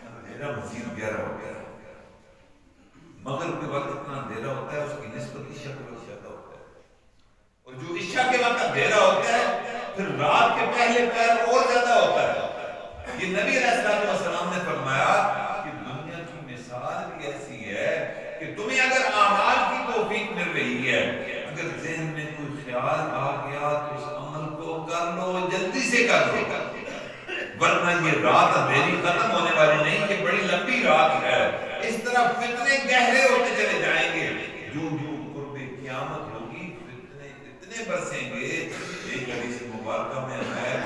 اندھیرا مزید گہرا ہو گیا. مغرب کے وقت اتنا اندھیرا ہوتا ہے اس کی نسبت عشاء کے وقت زیادہ ہوتا ہے، اور جو عشاء کے وقت اندھیرا ہوتا ہے پھر رات کے پہلے پہر اور زیادہ ہوتا ہے. یہ نبی علیہ السلام نے فرمایا کہ دنیا کی مثال بھی ایسی ہے کہ تمہیں اگر اعمال کی توفیق مل رہی ہے، اگر ذہن میں کوئی خیال آ گیا تو اس عمل کو کر لو، جلدی سے کر لو، ورنہ یہ رات اندھیری ختم ہونے والی نہیں، یہ بڑی لمبی رات ہے. اس طرح فتنے گہرے ہوتے چلے جائیں گے، جو قرب قیامت ہوگی فتنے اتنے برسیں گے. ایک حدیث مبارکہ میں ہے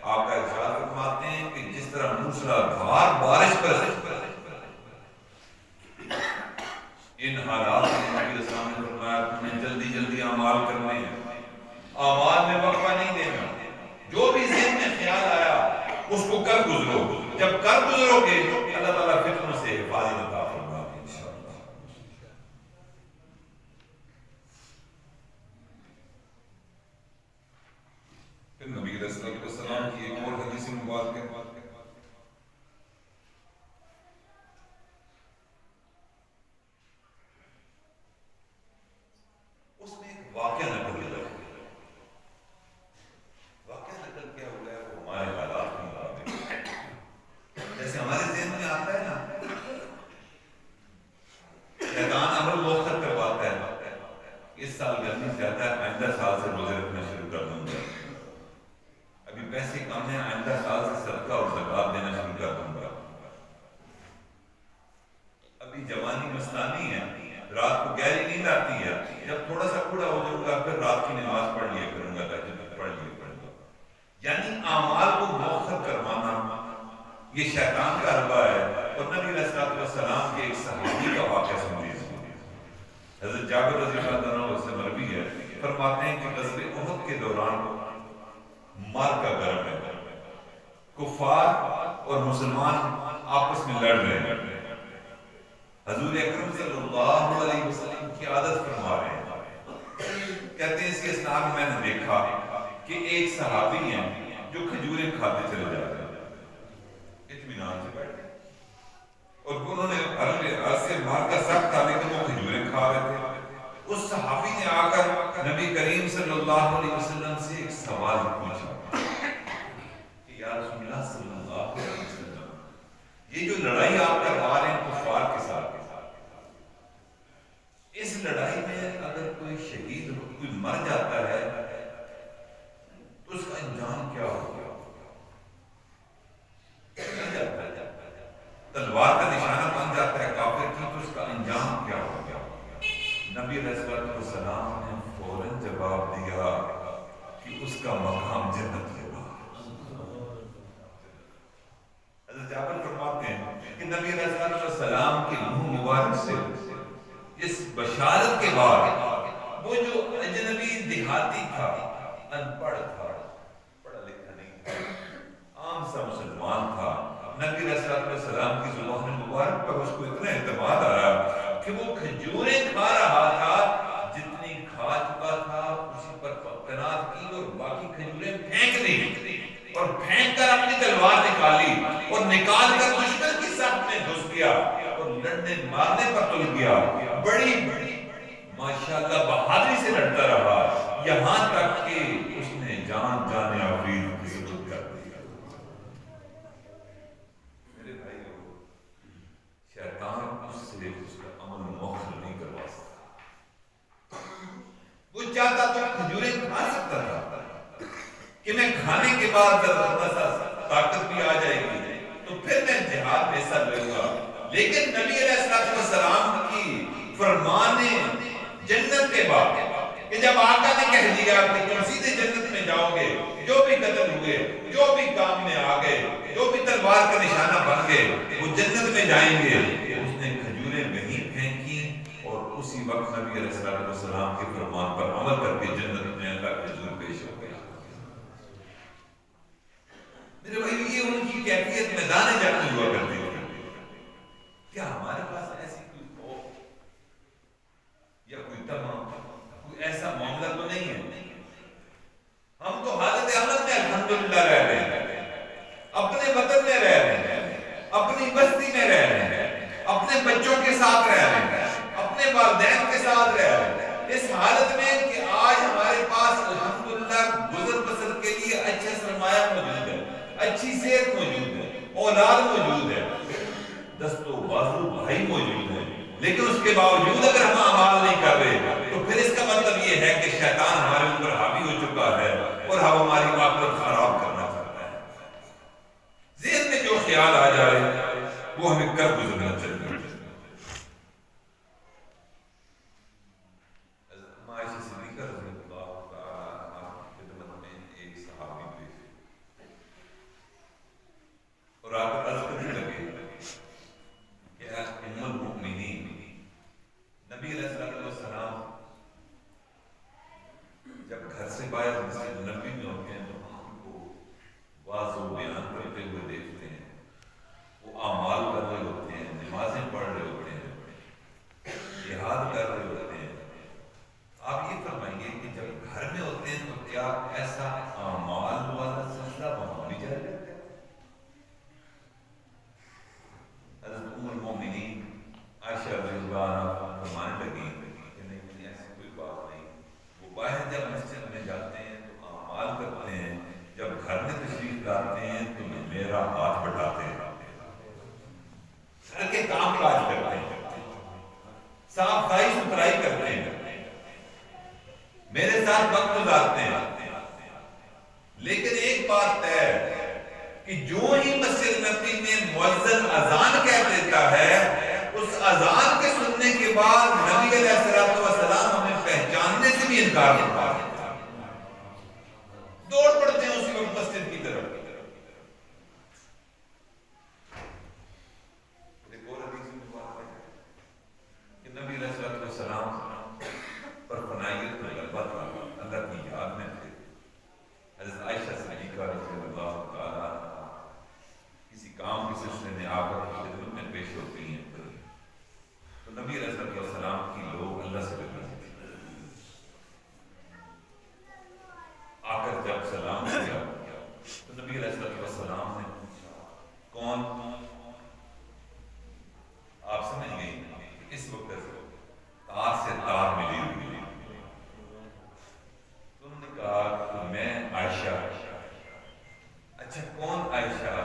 آپ کا ارشاد فرماتے ہیں کہ جس طرح موسلادھار بارش برسے، ان حالات میں نبی علیہ السلام نے فرمایا تمہیں جلدی جلدی اعمال کرنے ہیں، اعمال میں وقفہ نہیں دینا. جو بھی ذہن میں خیال آیا اس کو کر گزرو، جب کر گزرو گے اللہ تعالیٰ فتنوں سے حفاظت عطا فرمائے گا انشاءاللہ. پھر نبی علیہ السلام کی ایک اور حدیث مبارکہ اس میں ایک واقعہ نقل کیا ہے. واقعہ نقل کیا ہوا ہے وہ ہمارے حالات میں مطابق جیسے ہمارے ذہن میں آتا ہے نا، شیطان امر مؤخر کرواتا ہے، اس سال گرمی زیادہ ہے آئندہ سال سے روزے رکھنا شروع کر دوں گا، ابھی پیسے کم ہیں آئندہ سال سے صدقہ اور زکوٰۃ دینا شروع کر دوں گا، ابھی جوانی مستانی ہے، رات کو گہری نیند آتی ہے، جب تھوڑا سا بوڑھا ہو جاؤں گا پھر رات کی نماز پڑھ لیا کروں گا، تہجد پڑھ لیا کروں گا. یعنی اعمال کو مؤخر کروانا یہ شیطان کا حربہ ہے. اور نبی علیہ السلام کے ایک صحابی کا واقعہ سنیے. حضرت جابر رضی اللہ عنہ سے مروی ہے، فرماتے ہیں کہ غزوہ احد کے دوران مار کا گرم ہے، کفار اور مسلمان آپس میں لڑ رہے ہیں. حضور اکرم صلی اللہ علیہ وسلم کی عادت فرما رہے ہیں. کہتے ہیں اس کے اسناد میں نے دیکھا کہ ایک صحابی ہیں جو کھجوریں کھاتے چلے جا رہے ہیں، اطمینان سے بیٹھے، اور انہوں نے عرصے مار کا سخت تھا لیکن وہ کھجوریں کھا رہے تھے. اس صحابی نے آ کر نبی کریم صلی اللہ علیہ وسلم سے ایک سوال پوچھا کہ یا رسول اللہ صلی اللہ علیہ وسلم، یہ جو لڑائی آپ کروا رہے ہیں کفار کے ساتھ، تلوار کا نشانہ بن جاتا ہے کافر کی تو اس کا انجام کیا ہو گیا؟ نبی علیہ الصلوۃ والسلام نے فوراً جواب دیا کہ اس کا مقام جنت کے باہر۔ حضرت جابر فرماتے ہیں کہ نبی علیہ الصلوۃ والسلام کے منہ مبارک سے اس بشارت کے بعد وہ جو اجنبی دیہاتی تھا، ان پڑھ تھا، پڑھا لکھا نہیں تھا، عام سا مسلمان تھا، نبی علیہ الصلوۃ والسلام کی زبان مبارک پر اس کو اتنا اعتماد آیا کہ وہ کھجوریں کھا رہا تھا، جتنی کھا چکا تھا اسی پر قناعت کی اور باقی کھجوریں پھینک دی اور پھینک کر اپنی تلوار نکالی اور نکال کر دشمن کی صف میں گھس گیا اور لڑنے مارنے پر تل گیا۔ بڑی ماشاءاللہ بہادری سے لڑتا رہا یہاں تک کہ اس نے جان جانے آفرین کی ضرورت کر دی۔ میرے بھائیو، شیطان اس سے اس کا عمل مؤخر نہیں کروا سکتا۔ وہ چاہتا تو کھجوریں کھا سکتا تھا کہ میں کھانے کے بعد ذرا سا طاقت بھی آ جائے گی تو پھر میں جہاد میں حصہ لوں گا، لیکن نبی علیہ الصلوۃ والسلام کی فرمان جنت کے بعد کہ جب آقا نے کہہ دیا کہ تم سیدھے جنت میں جاؤ گے، جو بھی قتل ہوئے، جو بھی کام میں آ گئے، جو بھی تلوار کا نشانہ بن گئے وہ جنت میں جائیں گے، اس نے کھجوریں وہیں پھینکی اور اسی وقت نبی علیہ الصلوۃ والسلام کے فرمان پر عمل کر کے جنت میں اللہ کے حضور پیش ہو گیا۔ میرے بھائی، یہ ان کی کیفیت میدان جنگ میں ہوا کرتی تھی۔ کیا ہمارے پاس ایسی کوئی خوف یا کوئی تمام کوئی ایسا معاملہ تو نہیں ہے؟ ہم تو حالت امن میں الحمدللہ رہ رہے ہیں، اپنے وطن میں رہ رہے ہیں، اپنی بستی میں رہ رہے ہیں، اپنے بچوں کے ساتھ رہ رہے ہیں، اپنے والدین کے ساتھ رہ رہے ہیں، اس حالت میں کہ آج ہمارے پاس الحمدللہ گزر بسر کے لیے اچھا سرمایہ موجود ہے، اچھی صحت موجود ہے، اولاد موجود ہے، دست و بازو بھائی موجود ہے، لیکن اس کے باوجود اگر ہم اعمال نہیں کر رہے تو پھر اس کا مطلب یہ ہے کہ شیطان ہمارے اوپر حاوی ہو چکا ہے اور ہم ہماری عاقبت خراب کرنا چاہتا ہے۔ ذہن میں جو خیال آ جائے وہ ہمیں کر گزرنا چاہیے۔ عائشہ صدیقہ رضی اللہ تعالی عنہا کی خدمت میں ایک صحابی پیش اور آ کر عرض کرنے لگے کہ ام المؤمنین، نبی علیہ الصلوۃ والسلام جب گھر سے باہر مسجد نبوی میں ہوتے ہیں تو ہم کو واضح و بیان کرتے ہوئے دیکھتے ہیں، وہ اعمال کر رہے ہوتے ہیں، نمازیں پڑھ رہے ہوتے ہیں، جہاد کر رہے ہوتے ہیں۔ آپ یہ فرمائیے کہ جب گھر میں ہوتے ہیں تو کیا ایسا اعمال والا سلسلہ وہاں بھی جاری رہتا ہے؟ حضرت ام المومنین عائشہ رضی اللہ عنہا فرمانے لگی کہ نہیں، ایسی کوئی بات نہیں، وہ باہر جب مسجد میں جاتے ہیں تو اعمال کرتے ہیں، جب گھر میں تشریف لاتے ہیں تو میرا ہاتھ بٹاتے ہیں، گھر کے کام کاج کرتے ہیں، صاف صفائی ستھرائی کرتے ہیں، میرے ساتھ وقت گزارتے ہیں، لیکن ایک بات ہے کہ جو ہی مسجد نبوی میں مؤذن اذان کہہ دیتا ہے، اس اذان کے سننے کے بعد نبی علیہ الصلوۃ والسلام ہمیں پہچاننے سے بھی انکار کرتا ہے، دوڑ پڑتے ہیں اسی وقت مسجد کی طرف۔ ایک اور حدیث میں بات ہے کہ نبی علیہ الصلوۃ والسلام پر فنائیت کا غلبہ تھا، اللہ کی یاد میں تھے۔ حضرت عائشہ صدیقہ رضی اللہ تعالی عنہا کسی کام کے سلسلے میں آ کر خدمت میں پیش ہوتی ہیں تو نبی علیہ الصلوۃ والسلام کی لوگ اللہ سے ڈرتی تھی۔ آ کر جب سلام کیا تو نبی علیہ الصلوۃ والسلام نے پوچھا کون؟ آپ سمجھ گئی اس وقت تار سے تار ملی ہوئی، انہوں نے کہا کہ میں عائشہ۔ اچھا، کون عائشہ؟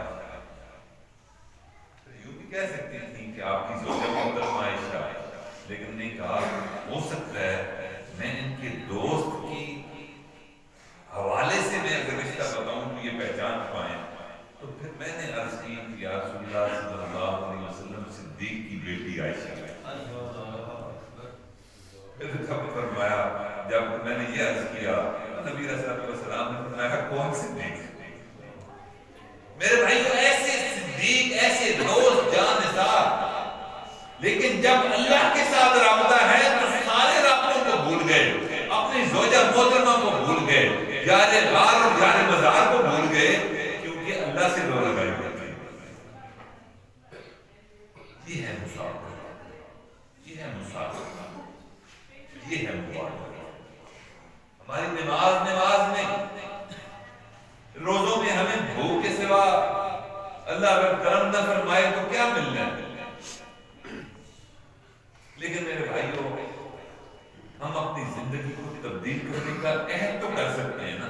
یوں بھی کہہ سکتی تھی کہ آپ کی زوجہ محترمہ عائشہ، لیکن نے کہا ہو سکتا ہے میں ان کے دوست کی حوالے سے میں اگر رشتہ بتاؤں تو یہ پہچان پائیں۔ تو پھر میں نے عرض کی کہ یا رسول اللہ صلی اللہ علیہ وسلم عائشہ. پھر فرمایا جب میں نے یہ عرض کیا نبی صلی اللہ علیہ وسلم نے فرمایا کون صدیق؟ میرے بھائیو ایسے صدیق ایسے دوست جان نثار، لیکن جب اللہ کے ساتھ رابطہ ہے تو سارے رابطوں کو بھول گئے، اپنی زوجہ محترمہ کو بھول گئے، یار غار اور یار مزار کو بھول گئے، کیونکہ اللہ سے دور لگائی ہوتی ہے. یہ ہے مسافر، یہ ہے مسافر، یہ ہے مبارک. ہماری نماز نہیں، روزوں میں ہمیں بھوک کے سوا اللہ اگر کرم نہ فرمائے تو کیا ملنا ہے. لیکن میرے بھائیوں ہم اپنی زندگی کو تبدیل کرنے کا عہد تو کر سکتے ہیں نا.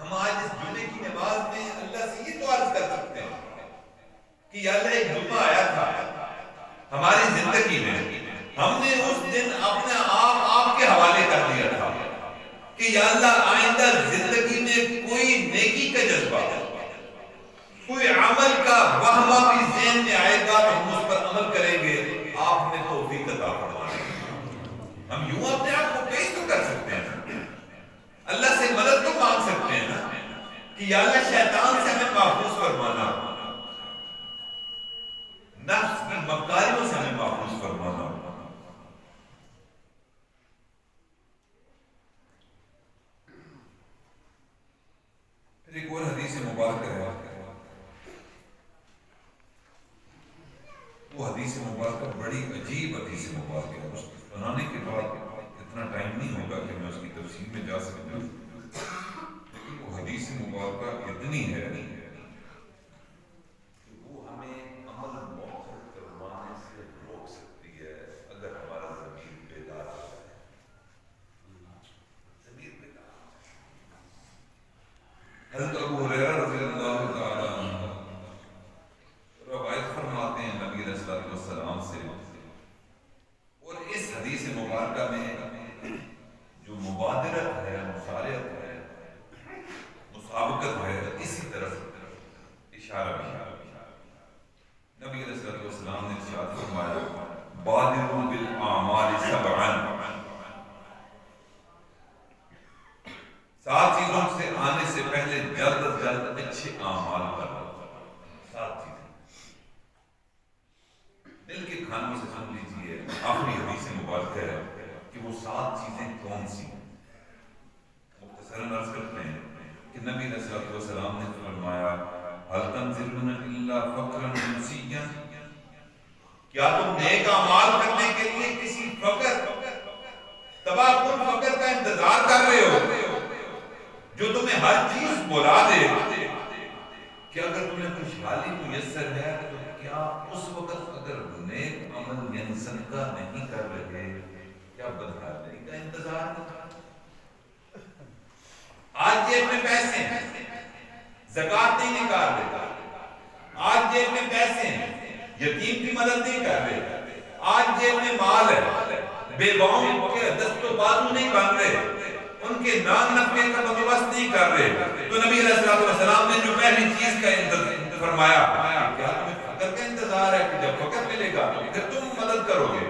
ہم آج اس جمعے کی نماز میں اللہ سے یہ تو عرض کر سکتے ہیں کہ یا اللہ ایک جمعہ آیا تھا ہماری زندگی میں، ہم نے اس دن اپنا آپ کے حوالے کر دیا تھا کہ یا اللہ آئندہ زندگی میں کوئی نیکی کا جذبہ، کوئی عمل کا وہمہ بھی ذہن میں آئے گا تو ہم اس پر عمل کریں گے، آپ نے توفیق عطا فرمائے. ہم یوں اپنے آپ کو پیش تو کر سکتے ہیں، اللہ سے مدد تو مانگ سکتے ہیں نا کہ یا اللہ شیطان سے ہمیں محفوظ فرمانا، نفس کی مکاریوں سے ہمیں محفوظ فرمانا. پھر ایک اور حدیث مبارکہ ہے، وہ حدیث مبارکہ بڑی عجیب حدیث مبارکہ ہے. اس بنانے کے بعد اتنا ٹائم نہیں ہوگا کہ میں اس کی تفصیل میں جا سکتا ہوں، لیکن وہ حدیث مبارکہ اتنی ہے کہ وہ ہمیں عمل مؤخر کروانے سے روک سکتی ہے اگر ہمارا ضمیر بیدار ہو جائے. ضمیر بیدار ہو جائے. حضرت ابو ہریرہ رضی اللہ تعالی عنہ روایت فرماتے ہیں نبی علیہ الصلوۃ والسلام سے، اور اس حدیث مبارکہ میں جو مبادرت ہے، مسارعت ہے، مسابقت ہے، اسی طرف اشارہ بھی ہے. نبی علیہ الصلوۃ والسلام نے ارشاد فرمایا بادروا بالاعمال سبعا، 7 چیزوں سے آنے سے پہلے جلد از جلد اچھے اعمال کرو. 7 چیزیں دل کے کھانوں سے سن لیجیے. آخری حدیث مبارکہ ہے کہ وہ 7 چیزیں کون سی ہیں. مختصراً عرض کرتے ہیں کہ نبی علیہ الصلوۃ والسلام نے فرمایا هل تنظرون الا فقرا منسیا، کیا تم نیک اعمال کرنے کے لیے کسی فقر، تباہ کن فقر کا انتظار کر رہے ہو جو تمہیں ہر چیز بلا دے کہ اگر تمہیں خوشحالی میسر ہے تو کیا اس وقت اگر نیک عمل یعنی صدقہ نہیں کر رہے، کیا بدحالی کا انتظار ہوتا؟ آج جیب میں پیسے ہیں، زکوٰۃ نہیں نکال رہے. آج جیب میں پیسے ہیں، یتیم کی مدد نہیں کر رہے. آج جیب میں مال ہے، بیواؤں کے دست و بازو نہیں بن رہے، ان کے نان نفقے کا بندوبست نہیں کر رہے. تو نبی علیہ الصلوۃ والسلام نے جو پہلی چیز کا فرمایا کیا تمہیں فقر کا انتظار ہے کہ جب فقر ملے گا تو پھر تم مدد کرو گے.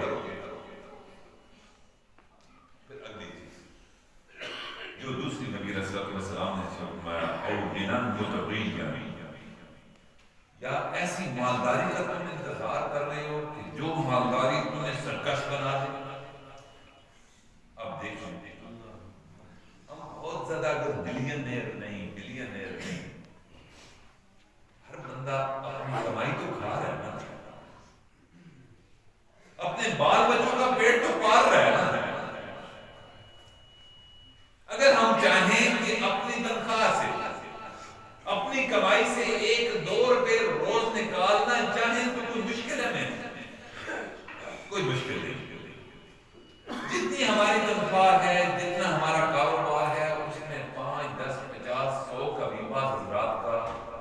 پھر اگلی چیز جو دوسری نبی علیہ الصلوۃ والسلام نے فرمایا او غنی متغیّا، یا ایسی مالداری کا تم انتظار کر رہے ہو کہ جو مالداری تمہیں سرکش بنا دے. اب دیکھیں ہم بہت زیادہ اگر بلینئر نہیں، ہر بندہ اپنی کمائی تو کھا رہا ہے نا، اپنے بال بچوں کا پیٹ تو پال رہا ہے نا. اگر ہم چاہیں کہ اپنی تنخواہ سے، اپنی کمائی سے 1-2 روپے روز نکالنا چاہیں تو کوئی مشکل ہے؟ کوئی مشکل نہیں. جتنی ہماری تنخواہ ہے، جتنا ہمارا کاروبار ہے، اس میں 5, 10, 50, 100 کا بھی بعض حضرات کا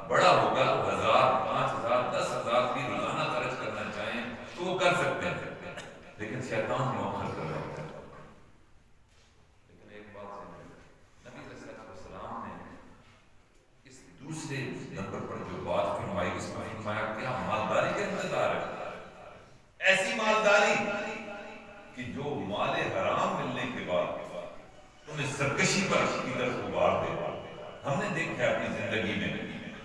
بڑا ہوگا تو 1000, 5000, 10,000 بھی روزانہ خرچ کرنا چاہیں تو وہ کر سکتے ہیں، لیکن شیطان مؤخر کر رہا ہے. لیکن ایک بات سے نبی علیہ الصلوۃ والسلام نے اس دوسرے نمبر پر جو بات فرمائی، اس میں فرمایا کیا مالداری کا انتظار ہے؟ سرکشی پر کی طرف ابھار دے. ہم نے دیکھا ہے اپنی زندگی میں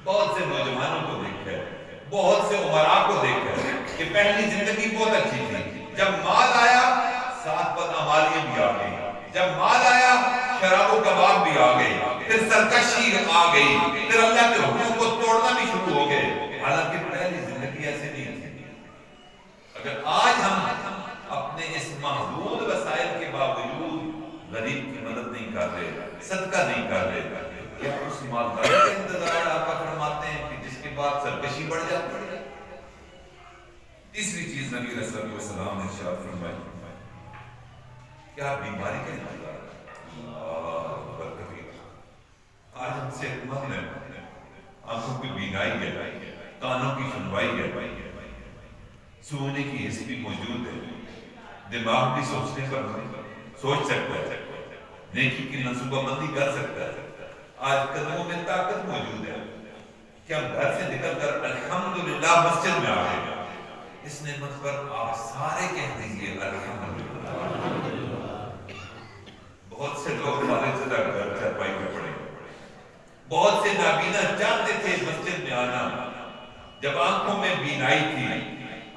بہت سے نوجوانوں کو دیکھا ہے, بہت سے عمراء کو دیکھا ہے کہ پہلی زندگی بہت اچھی تھی, جب مال آیا ساتھ بدعمالیاں بھی آ گئی, جب مال آیا شراب و کباب بھی آ گئی, پھر سرکشی آ گئی, پھر اللہ کے حکموں کو توڑنا بھی شروع ہو گئے. حالانکہ پہلی زندگی ایسے نہیں تھی. اگر آج ہم اپنے اس محدود وسائل کے باوجود غریب کی مدد نہیں کر رہے, صدقہ نہیں کر رہے, کیا اس مالدار کا انتظار آپ فرماتے ہیں کہ جس کے بعد سرکشی بڑھ جاتی ہے؟ تیسری چیز نبی علیہ الصلوۃ والسلام نے ارشاد فرمائی کیا بیماری کا انتظار ہے؟ اللہ اکبر کبیر. آج ہم صحت مند ہیں, آنکھوں کی بینائی ہے, کانوں کی سنوائی ہے, سونے کی حس بھی موجود ہے, دماغ بھی سوچنے پر سوچ سکتا ہے, نیکی کی منصوبہ بندی کر سکتا ہے. آج قدموں میں طاقت موجود ہے کہ ہم گھر سے نکل کر الحمدللہ مسجد میں آ گئے. اس نعمت پر آپ سارے کہہ دیجیے الحمدللہ. بہت سے لوگ فارغ شدہ گھر چارپائی میں پڑے, بہت سے نابینا چاہتے تھے مسجد میں آنا, جب آنکھوں میں بینائی تھی,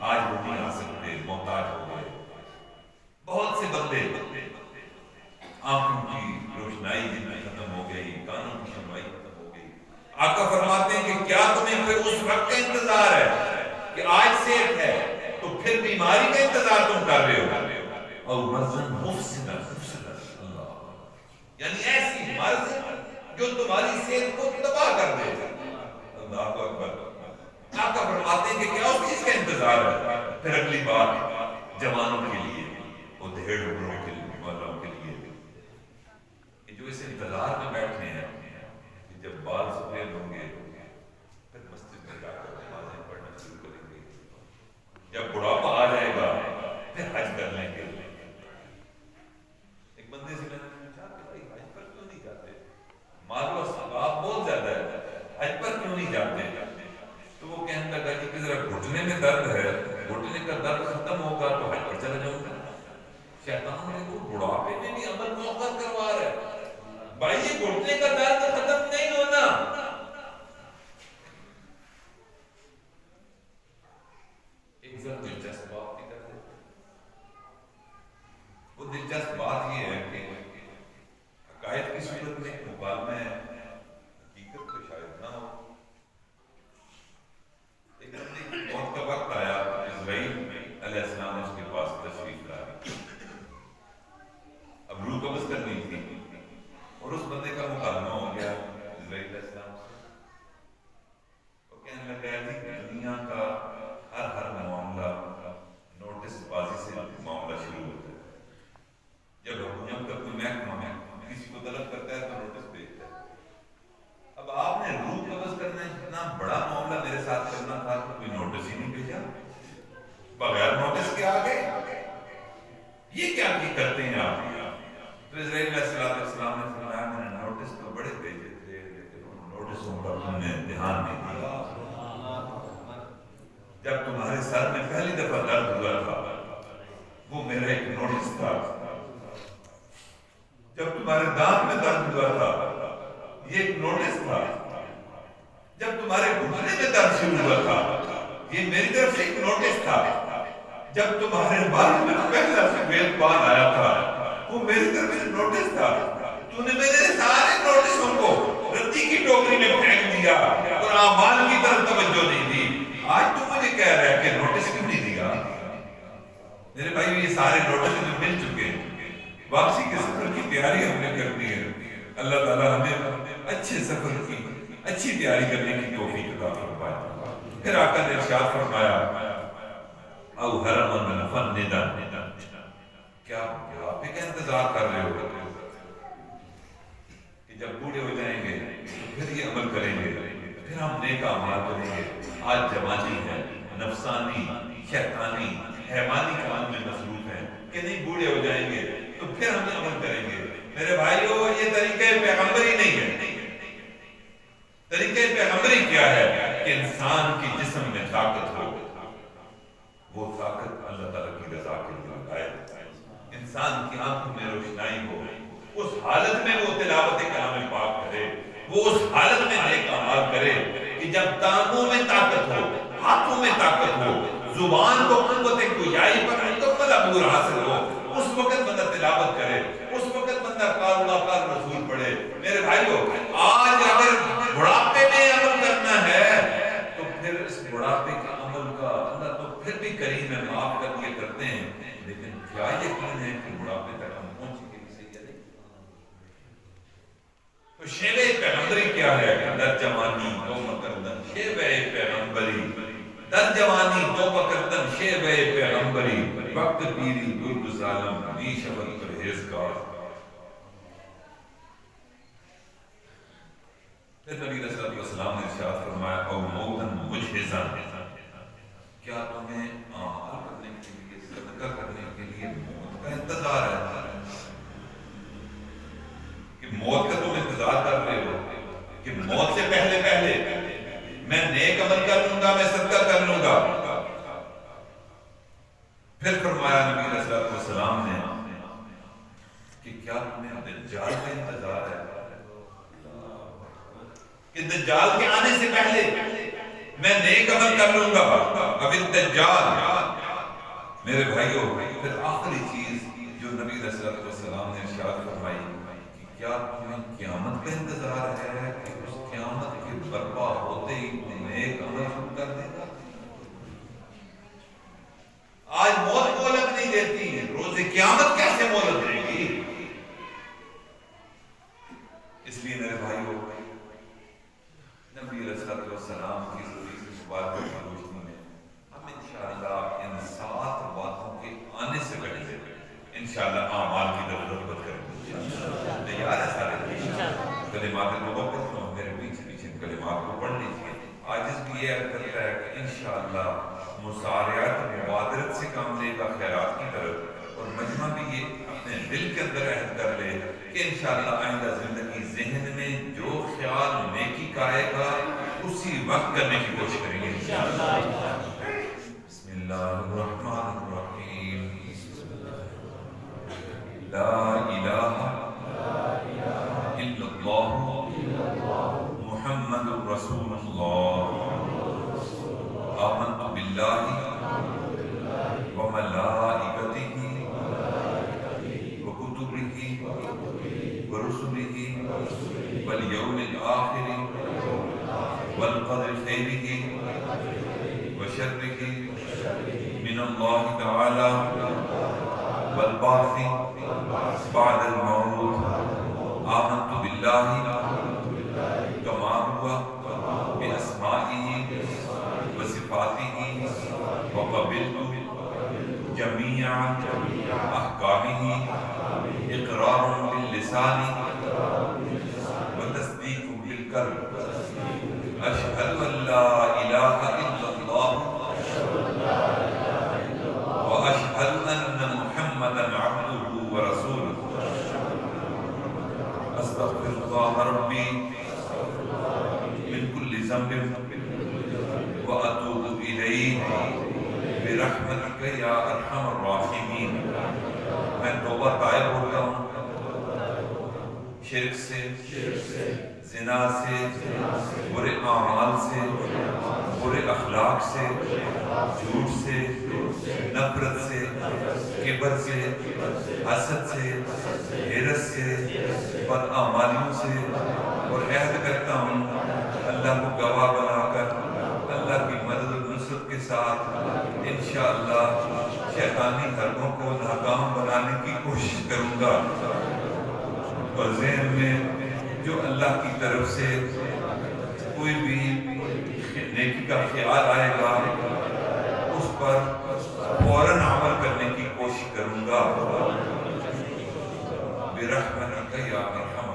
آج وہ نہیں آ سکتے, محتاج ہو گئے. بہت سے بندے آنکھوں کی روشنائی جن میں ختم ہو گئی, کانوں کی سنوائی ختم ہو گئی. آقا فرماتے ہیں کہ کیا تمہیں پھر اس وقت کا انتظار ہے کہ آج صحت ہے تو پھر بیماری کا انتظار تم کر رہے ہو؟ اور مرضن مفسدہ, یعنی ایسی مرض جو تمہاری صحت کو تباہ کر دے. اللہ اکبر. آقا فرماتے ہیں کہ کیا اس چیز کا انتظار ہے؟ پھر اگلی بات جوانوں کے لیے, وہ دھیڑ عمروں کے لیے, والوں کے لیے جو اس انتظار میں بیٹھے ہیں کہ جب بال سفید ہوں گے پھر مسجد میں جا کر نمازیں پڑھنا شروع کریں گے, جب بڑھاپا آ جائے گا پھر حج کر لیں گے. ایک بندے سے میں نے پوچھا کہ بھائی حج پر کیوں نہیں جاتے, مال و ثواب بہت زیادہ ہے, حج پر کیوں نہیں جاتے؟ تو وہ کہنے لگا کہ ذرا گھٹنے میں درد ہے, گھٹنے کا درد ختم ہوگا تو حج پر چلا جاؤں گا. شیطان نے تو بڑھاپے میں بھی عمل مؤخر کروا رہا ہے. بھائی یہ گھٹنے کا درد ختم نہیں ہونا. ایک ذرا دلچسپ بات بھی کر دیں. وہ دلچسپ بات یہ ہے کہ عقائد کی صورت میں مکالمہ ہے, حقیقت تو شاید نہ ہو. ایک موت کا وقت آیا, اسرائیل علیہ السلام نے اس کے پاس تشریف لائی, اب روح قبض کرنی تھی اور اس بندے کا مکالمہ ہو گیا اسرائیل علیہ السلام سے. وہ کہنے لگا کہ دنیا کا ہر معاملہ نوٹس بازی سے معاملہ شروع ہوتا ہے. جب حکومت کا کوئی محکمہ کسی کو طلب کرتا ہے تو نوٹس بھیجتا ہے. اب آپ نے روح قبض کرنا اتنا بڑا معاملہ میرے ساتھ کرنا تھا تو کوئی نوٹس ہی نہیں بھیجا, بغیر نوٹس کے آگے یہ کیا کرتے ہیں آپ؟ تو اسرائیل علیہ السلام نے فرمایا میں نے نوٹس تو بڑے بھیجے تھے لیکن ان نوٹسوں پر تم نے دھیان نہیں دیا. جب تمہارے سر میں پہلی دفعہ درد ہوا تھا وہ میرا ایک نوٹس تھا, جب تمہارے دانت میں درد ہوا تھا یہ ایک نوٹس تھا, جب تمہارے گھٹنے میں درد شروع ہوا تھا یہ میری طرف سے ایک نوٹس تھا, جب تمہارے بال میں پہلا سفید بال آیا تھا وہ میری طرف سے نوٹس تھا. تو نے میرے سارے نوٹسوں کو رتی کی ٹوکری میں پھینک دیا اور اعمال کی طرف توجہ نہیں دی. آج تو مجھے کہہ رہا ہے کہ نوٹس کیوں نہیں دیا؟ میرے بھائی یہ سارے نوٹس جو مل چکے ہیں, واپسی کے سفر کی تیاری ہم نے کرنی ہے. اللہ تعالیٰ ہمیں اچھے سفر کی اچھی تیاری کرنے کی توفیق عطا فرمائے. پھر آقا نے ارشاد فرمایا او حرمن فندا, کیا بڑھاپے کا انتظار کر رہے ہو کہ جب بوڑھے ہو جائیں گے پھر یہ عمل کریں گے, پھر ہم نیک اعمال کریں گے. آج جوانی ہے, نفسانی, شیطانی, حیوانی کام میں مصروف ہیں کہ نہیں بوڑھے ہو جائیں گے تو پھر ہم عمل کریں گے. میرے بھائیو یہ طریقہ پیغمبری نہیں ہے. طریقہ پیغمبری کیا ہے کہ انسان کی جسم میں طاقت ہو, وہ طاقت اللہ تعالیٰ کی رضا کے لیے لگائے, انسان کی آنکھوں میں روشنائی ہو, اس حالت میں طاقت ہو، زبان کو قوت گویائی پر مکمل عبور حاصل ہو، اس وقت بندہ تلاوت کرے، اس وقت بندہ قال اللہ قال رسول پڑھے۔ میرے بھائیو، آج اگر بڑھاپے میں عمل کرنا ہے تو پھر اس بڑھاپے کے عمل کا اللہ تو پھر بھی کریم ہے، معاف کر کے کرتے ہیں، لیکن کیا یقین ہے کہ بڑھاپے تک ہم پہنچیں گے؟ اسے کیا نہیں۔ تو شیوہ پیغمبری کیا ہے؟ در جوانی دو مکردن شیوہ پیغمبری، در جوانی دو مکردن شیوہ پیغمبری، وقت پیری گرد ظالم نی شبت پرہیزگار۔ پھر نبی صلی اللہ علیہ وسلم نے ارشاد فرمایا او موتن مجہزن، کیا تمہیں اعمال کرنے کے لیے، صدقہ کرنے کے لیے موت کا انتظار ہے؟ کہ موت کا تم انتظار کر رہے ہو کہ موت سے پہلے میں نیک عمل کر لوں گا، میں صدقہ کر لوں گا؟ پھر فرمایا نبی صلی اللہ علیہ وسلم نے کہ کیا تمہیں دجال کا انتظار ہے؟ کہ دجال کے آنے سے پہلے میں نیک عمل کر لوں گا؟ اب الدجال میرے بھائیوں، پھر آخری چیز جو نبی صلی اللہ علیہ وسلم نے ارشاد فرمائی کہ کیا تمہیں قیامت کا انتظار ہے کہ اس قیامت کے برپا ہوتے ہی نیک عمل شروع کر دے گا؟ آج موت مہلت نہیں دیتی، روز قیامت کیسے مہلت دے گی؟ اس لیے میرے بھائیوں، نبی صلی اللہ علیہ وسلم کی حدیث مبارکہ کی روشنی میں ہم انشاءاللہ ان 7 باتوں کے آنے سے پہلے انشاءاللہ اعمال کی رغبت کریں گے۔ تیار ہے سارے؟ کلمات مبارکہ تو میرے پیچھے کلمات کو پڑھ لیجیے۔ عاجز بھی یہ عرض کرتا ہے کہ انشاءاللہ مسارعت مبادرت سے کام لے گا خیرات کی طرف، اور مجمع بھی یہ اپنے دل کے اندر عہد کر لے کہ انشاءاللہ آئندہ زندگی ذہن میں جو خیال نیکی کا آئے گا اسی وقت کرنے کی کوشش کریں گے انشاءاللہ۔ بسم اللہ الرحمن الرحیم، لا الہ الا اللہ محمد رسول اللہ، آمنت باللہ وملائکتہ وکتبہ ورسلہ والیوم الآخر والقدر خیرہ وشرہ من اللہ تعالی والبعث بعد الموت، آمنت باللہ کما ہوا باسمائہ وصفاتہ وقبلت جميع احکامہ اقرار باللسان وتصدیق بالقلب، اشہد ان لا الہ الا اللہ واشہد ان محمدا عبدہ ورسولہ، استغفر اللہ ربی من کل ذنب واتوب الیہ برحمتک یا ارحم الراحمین۔ میں توبہ طائب ہوتا ہوں شرک سے، زنا سے، برے اعمال سے، برے اخلاق سے، جھوٹ سے، نفرت سے، کبر سے، حسد سے، حیرت سے، بدعمالیوں سے، اور عہد کرتا ہوں اللہ کو گواہ بنا کر اللہ کی مدد و نصرت کے ساتھ انشاءاللہ شیطانی حربوں کو ناکام بنانے کی کوشش کروں گا، اور ذہن میں جو اللہ کی طرف سے کوئی بھی نیکی کا خیال آئے گا اس پر فوراً عمل کرنے کی کوشش کروں گا۔ برحمتک یا ارحم